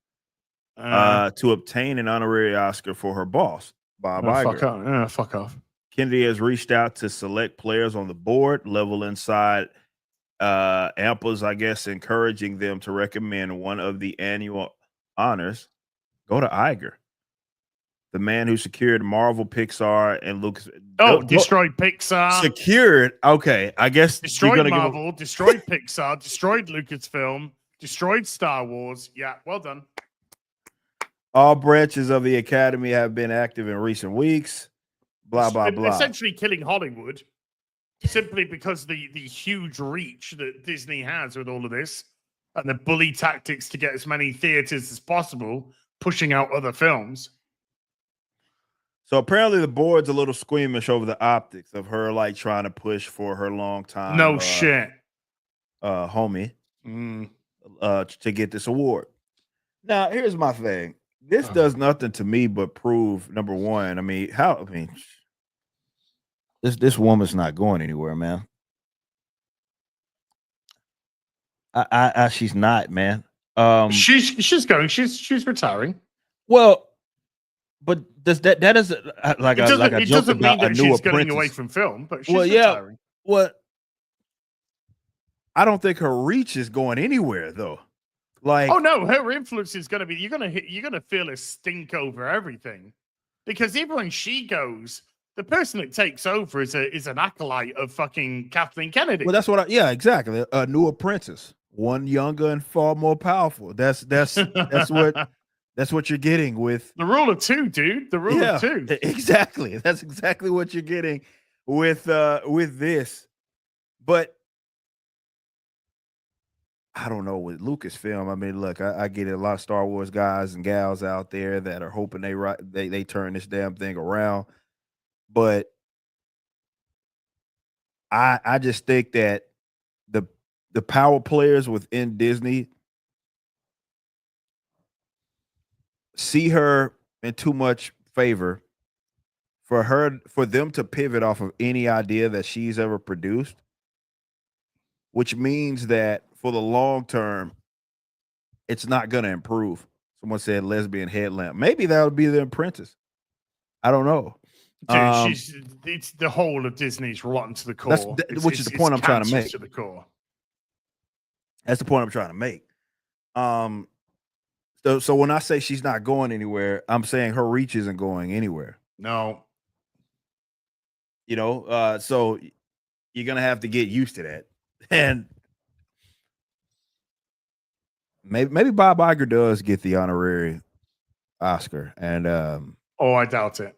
to obtain an honorary Oscar for her boss, Bob Iger. Fuck off. Kennedy has reached out to select players on the board level inside AMPA's, I guess, encouraging them to recommend one of the annual honors. Go to Iger. The man who secured Marvel, Pixar, and Lucas. Destroyed Pixar. Secured. Okay, I guess destroyed Marvel, destroyed Pixar, destroyed Lucasfilm, destroyed Star Wars. Yeah, well done. All branches of the Academy have been active in recent weeks. Blah, blah, blah. Essentially killing Hollywood simply because the huge reach that Disney has with all of this and the bully tactics to get as many theaters as possible, pushing out other films. So apparently the board's a little squeamish over the optics of her like trying to push for her long time. No shit. Homie. To get this award. Now, here's my thing. This does nothing to me but prove, number one, this woman's not going anywhere, man. She's not, man. She's going. She's retiring. Well, but does that is like it doesn't, a joke doesn't about mean that a new she's apprentice. getting away from film, but she's retiring. Well, I don't think her reach is going anywhere though. Like, oh no, her influence is going to be you're going to feel a stink over everything Because even when she goes, the person that takes over is an acolyte of fucking Kathleen Kennedy. Well, that's what yeah, exactly. A new apprentice, one younger and far more powerful. That's what you're getting with the rule of two, dude. The rule of two. Exactly. That's exactly what you're getting with this. But I don't know with Lucasfilm. I mean, look, I get it. A lot of Star Wars guys and gals out there that are hoping they turn this damn thing around. But I just think that the power players within Disney see her in too much favor for them to pivot off of any idea that she's ever produced, which means that for the long term, it's not going to improve. Someone said lesbian headlamp. Maybe that would be the apprentice. I don't know. Dude, it's the whole of Disney's rotten to the core. Which is the point I'm trying to make. To the core. That's the point I'm trying to make. So when I say she's not going anywhere, I'm saying her reach isn't going anywhere. No. You know, so you're gonna have to get used to that. And maybe Bob Iger does get the honorary Oscar. And I doubt it.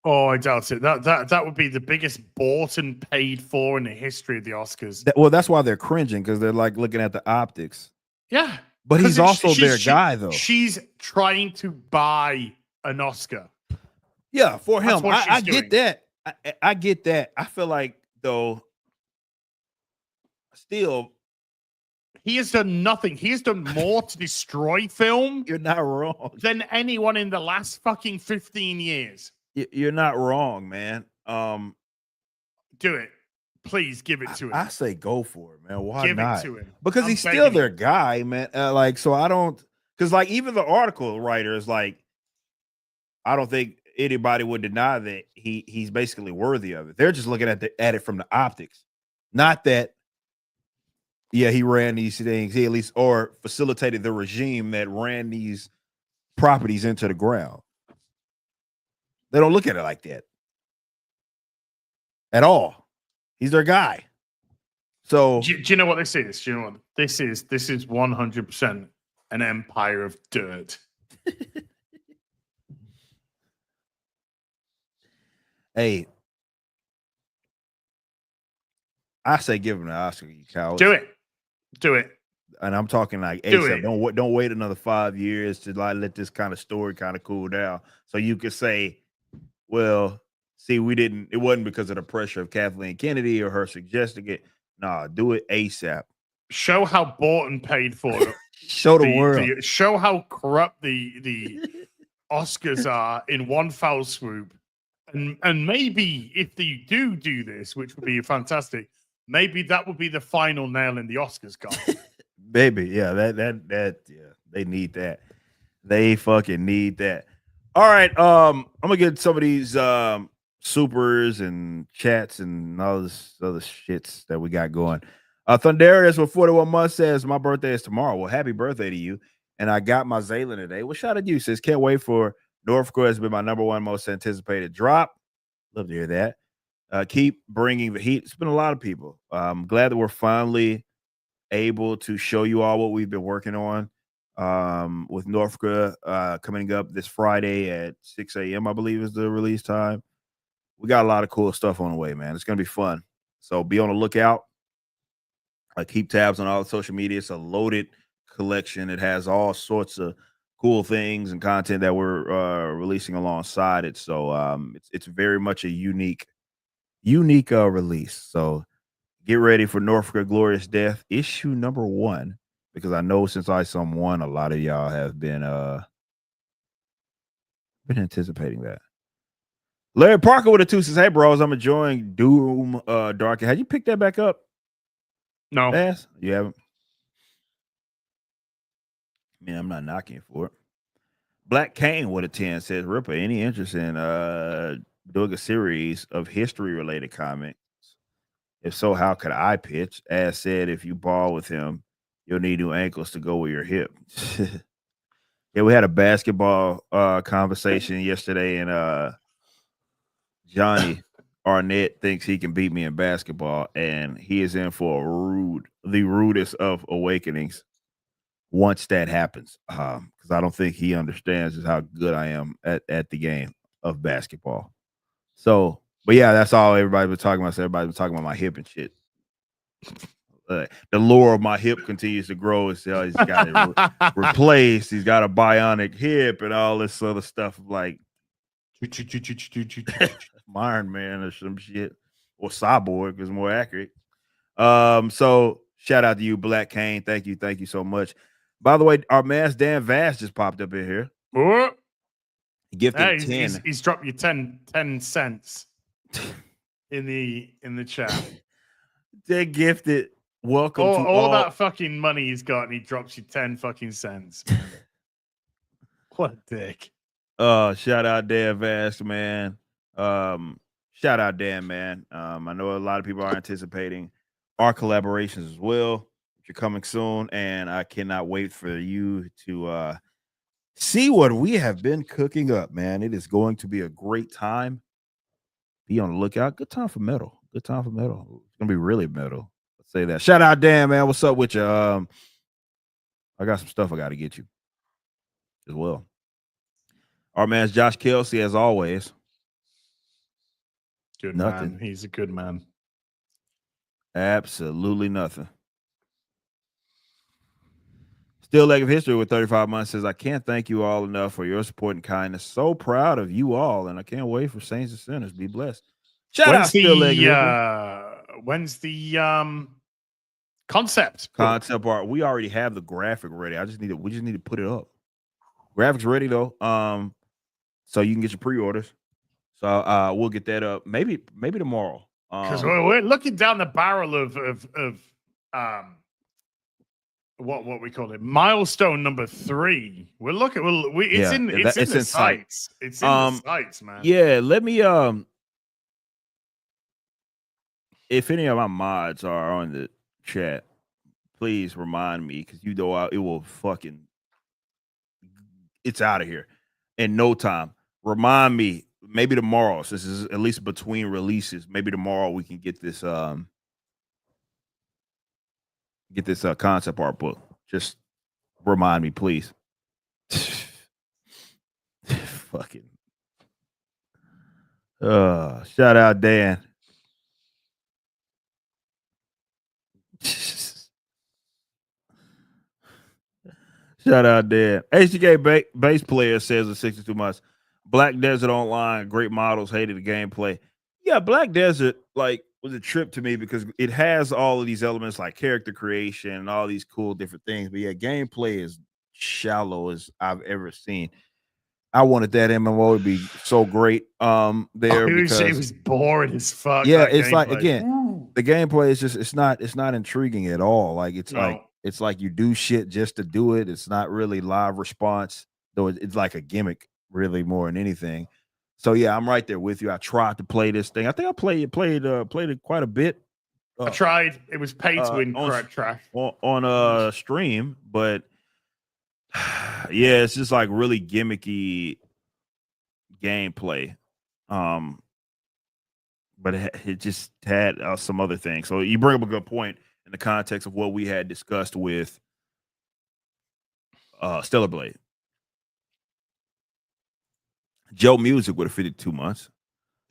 I doubt it. That would be the biggest bought and paid for in the history of the Oscars. That's why they're cringing, because they're like looking at the optics. Yeah. But he's also their guy, though. She's trying to buy an Oscar. Yeah, for him. I get that. I get that. I feel like, though, still, he has done nothing. He has done more to destroy film. You're not wrong. Than anyone in the last fucking 15 years. You're not wrong, man. Do it. Please give it to him. I say go for it, man. Why give not? It to him. Because he's still their guy, man. So I don't, because like even the article writer is like, I don't think anybody would deny that he's basically worthy of it. They're just looking at it from the optics, not that. Yeah, he ran these things. He at least or facilitated the regime that ran these properties into the ground. They don't look at it like that at all. He's their guy. So do you know what this is? Do you know what this is? This is 100% an empire of dirt. Hey, I say give him the Oscar, you cowards. Do it. And I'm talking like ASAP. Don't wait another 5 years to like let this kind of story kind of cool down. So you could say, well, see, it wasn't because of the pressure of Kathleen Kennedy or her suggesting it. Nah, do it ASAP. Show how bought and paid for it. Show the world. Show how corrupt the Oscars are in one foul swoop. And maybe if they do this, which would be fantastic, maybe that would be the final nail in the Oscars coffin. Baby, yeah, that they need that. They fucking need that. All right, I'm gonna get some of these supers and chats and all this other shits that we got going. Thundarius with 41 months says my birthday is tomorrow. Well, happy birthday to you. And I got my Zaylan today. Well, shout out to you. Says can't wait for Northcote has been my number one most anticipated drop. Love to hear that. Keep bringing the heat. It's been a lot of people. I'm glad that we're finally able to show you all what we've been working on with Northcote coming up this Friday at 6 a.m. I believe is the release time. We got a lot of cool stuff on the way, man. It's going to be fun. So be on the lookout. Keep tabs on all the social media. It's a loaded collection. It has all sorts of cool things and content that we're releasing alongside it. So it's very much a unique release. So get ready for Northcote Glorious Death issue number 1, because I know since I saw 1, a lot of y'all have been anticipating that. Larry Parker with a 2 says, "Hey bros, I'm enjoying Doom Dark." Had you picked that back up? No, Bass? You haven't. I mean, I'm not knocking you for it. Black Kane with a 10 says, "Ripper, any interest in doing a series of history-related comics? If so, how could I pitch? As said, if you ball with him, you'll need new ankles to go with your hip." Yeah, we had a basketball conversation yesterday, and Johnny Arnett thinks he can beat me in basketball, and he is in for the rudest of awakenings once that happens. Because I don't think he understands just how good I am at the game of basketball. So, but yeah, that's all everybody been talking about. So everybody been talking about my hip and shit. The lore of my hip continues to grow. He's got it replaced. He's got a bionic hip and all this other stuff like Iron Man or some shit, or Cyborg is more accurate. So shout out to you, Black Kane. Thank you so much. By the way, our man's Dan Vass just popped up in here. What? He gifted Hey, 10. he's dropped you 10 cents in the chat. They gifted. Welcome to all that fucking money he's got, and he drops you 10 fucking cents. What a dick. Shout out Dan Vass, man. Shout out Dan, man. I know a lot of people are anticipating our collaborations as well, which are coming soon, and I cannot wait for you to see what we have been cooking up, man. It is going to be a great time. Be on the lookout. Good time for metal. Good time for metal. It's gonna be really metal. Let's say that. Shout out Dan, man. What's up with you? I got some stuff I got to get you as well. Our man's Josh Kelsey, as always. Good Nothing. man. He's a good man. Absolutely nothing. Still Leg of History with 35 months says, I can't thank you all enough for your support and kindness. So proud of you all, and I can't wait for Saints and Sinners. Be blessed. Shout out Still Leg of History. When's the concept art? We already have the graphic ready. We just need to put it up. Graphics ready though. So you can get your pre-orders. So we'll get that up maybe tomorrow. Because we're looking down the barrel of what we call it, milestone number 3. We're looking. It's in the sights. It's in the sights, man. Yeah, let me. If any of my mods are on the chat, please remind me, because you know it will fucking. It's out of here in no time. Remind me, maybe tomorrow, since this is at least between releases. Maybe tomorrow we can get this concept art book. Just remind me, please. Fucking. Shout out Dan. Shout out Dan. HGK bass player says in 62 months. Black Desert Online, great models, hated the gameplay. Yeah, Black Desert was a trip to me because it has all of these elements like character creation and all these cool different things. But yeah, gameplay is shallow as I've ever seen. I wanted that MMO to be so great. It was boring as fuck. Yeah, it's like, again, the gameplay is just it's not intriguing at all. Like it's like you do shit just to do it. It's not really live response, though. It's like a gimmick, really, more than anything. So yeah, I'm right there with you. I tried to play this thing. I think I played it quite a bit. I tried. It was pay to win trash on stream, but yeah, it's just like really gimmicky gameplay. But it just had some other things. So you bring up a good point in the context of what we had discussed with Stellar Blade. Joe Music with a 52 months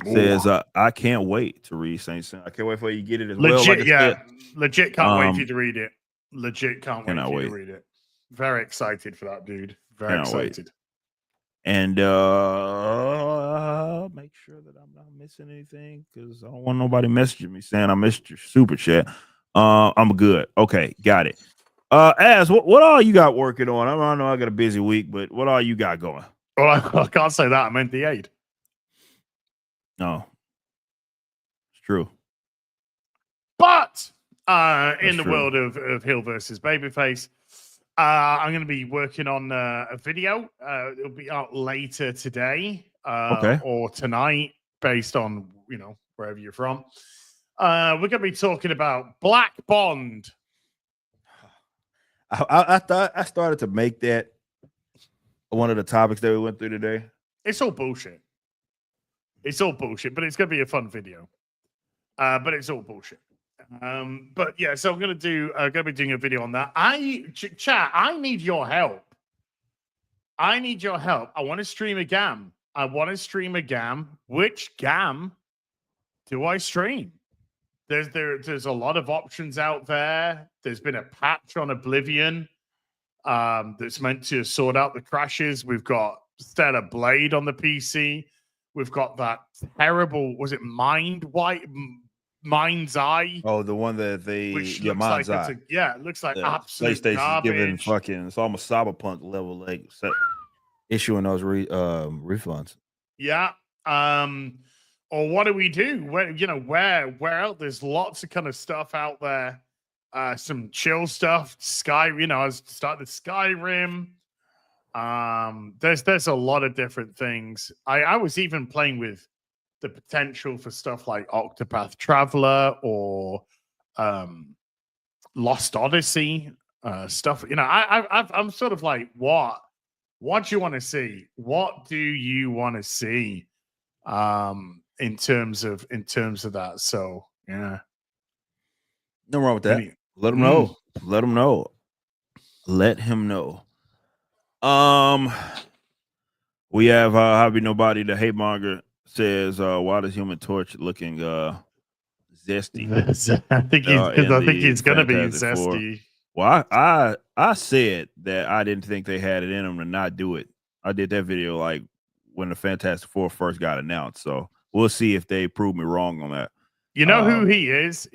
says, I can't wait to read Saints. I can't wait for you to get it as well. Legit, yeah. Legit can't wait for you to read it. Legit can't wait for you to read it. Very excited for that, dude. Very excited. And make sure that I'm not missing anything, because I don't want nobody messaging me saying I missed your super chat. I'm good. Okay, got it. Az, what all you got working on? I know I got a busy week, but what all you got going? Well, I can't say that. I meant the aid. No, it's true. But in the world of Hill versus Babyface, I'm going to be working on a video. It'll be out later today or tonight, based on wherever you're from. We're going to be talking about Black Bond. I thought I started to make that one of the topics that we went through today? It's all bullshit. It's all bullshit, but it's gonna be a fun video. But it's all bullshit. But yeah, so I'm gonna be doing a video on that. Chat, I need your help. I need your help. I want to stream a GAM. Which GAM do I stream? There's a lot of options out there. There's been a patch on Oblivion that's meant to sort out the crashes. We've got Stellar Blade on the PC. We've got that terrible, was it Mind's Eye? Oh, the one that Mind's Eye. It looks like absolute PlayStation's garbage. giving fucking, it's almost Cyberpunk level, like issuing those refunds. Yeah. Or what do we do? Where else? There's lots of kind of stuff out there. Some chill stuff. I started Skyrim. There's a lot of different things. I was even playing with the potential for stuff like Octopath Traveler or Lost Odyssey stuff. I'm sort of like, what do you want to see? What do you want to see? In terms of that. So yeah, no wrong with that. Let him know. Let him know. Let him know. We have Hobby Nobody, the hate monger, says, why does Human Torch looking zesty? I think he's gonna be zesty. Well, I said that I didn't think they had it in them to not do it. I did that video like when the Fantastic Four first got announced. So we'll see if they prove me wrong on that. You know who he is?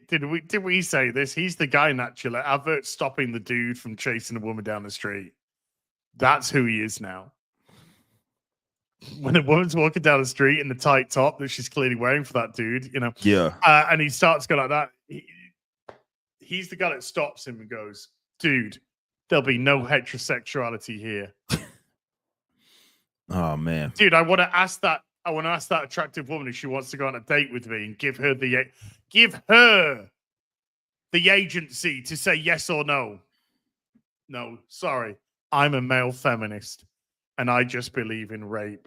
Did we say this? He's the guy naturally advert stopping the dude from chasing a woman down the street. That's who he is now. When a woman's walking down the street in the tight top that she's clearly wearing for that dude, Yeah. And he starts going like that. He's the guy that stops him and goes, "Dude, there'll be no heterosexuality here." Oh man, dude, I want to ask that attractive woman if she wants to go on a date with me and give her the agency to say yes or no. No, sorry, I'm a male feminist, and I just believe in rape.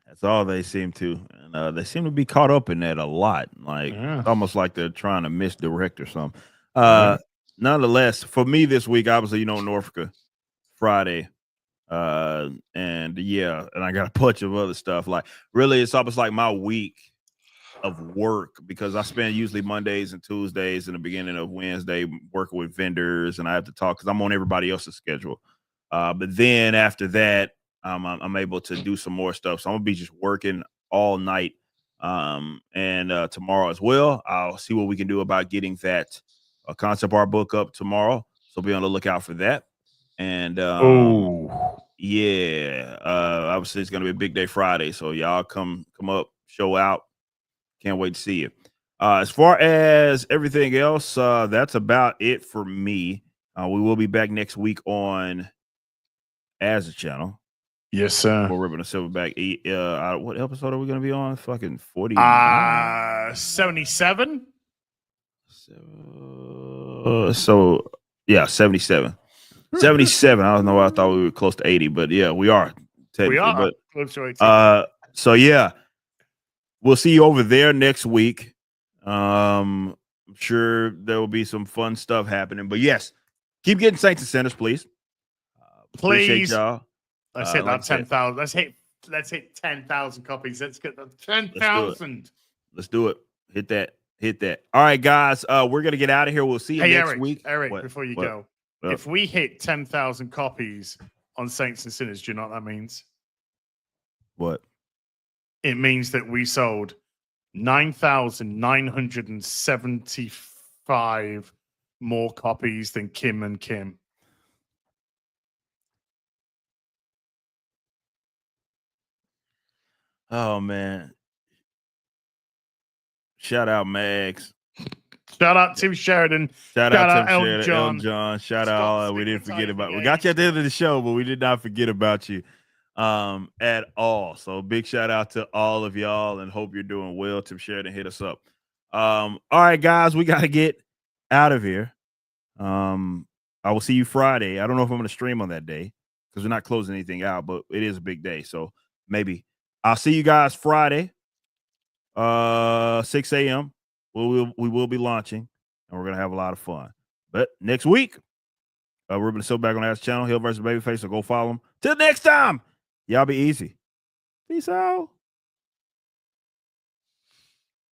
That's all they seem to, and they seem to be caught up in that a lot. Like It's almost like they're trying to misdirect or something. Nonetheless, for me this week, obviously, Norfolk Friday. And I got a bunch of other stuff. Like really, it's almost like my week of work because I spend usually Mondays and Tuesdays and the beginning of Wednesday working with vendors, and I have to talk because I'm on everybody else's schedule. But then after that, I'm able to do some more stuff. So I'm gonna be just working all night, and tomorrow as well. I'll see what we can do about getting that concept art book up tomorrow. So be on the lookout for that. And obviously it's gonna be a big day Friday, so y'all come up, show out. Can't wait to see you. As far as everything else, that's about it for me. We will be back next week on As a Channel. Yes, sir. For Rip The Silverback. What episode are we gonna be on? Fucking 40. 77. So yeah, 77. 77. I don't know why I thought we were close to 80, but yeah, we are. We are close to 80. So yeah, we'll see you over there next week. I'm sure there will be some fun stuff happening. But yes, keep getting Saints and Sinners, please. Please, y'all. Let's hit that 10,000. Let's hit 10,000 copies. Let's get the 10,000. Let's do it. Hit that. All right, guys. We're gonna get out of here. We'll see you next week. Eric, before you go. If we hit 10,000 copies on Saints and Sinners, do you know what that means? What? It means that we sold 9,975 more copies than Kim and Kim. Oh, man. Shout out Mags. Shout out Tim Sheridan. Shout out Elton John. Shout out. We didn't forget about. We got you at the end of the show, but we did not forget about you at all. So big shout out to all of y'all, and hope you're doing well. Tim Sheridan, hit us up. All right, guys, we got to get out of here. I will see you Friday. I don't know if I'm going to stream on that day because we're not closing anything out, but it is a big day. So maybe I'll see you guys Friday, 6 a.m. We will be launching, and we're going to have a lot of fun. But next week, Ruben the Silverback on the channel, Hill versus Babyface. So go follow him. Till next time, y'all be easy. Peace out.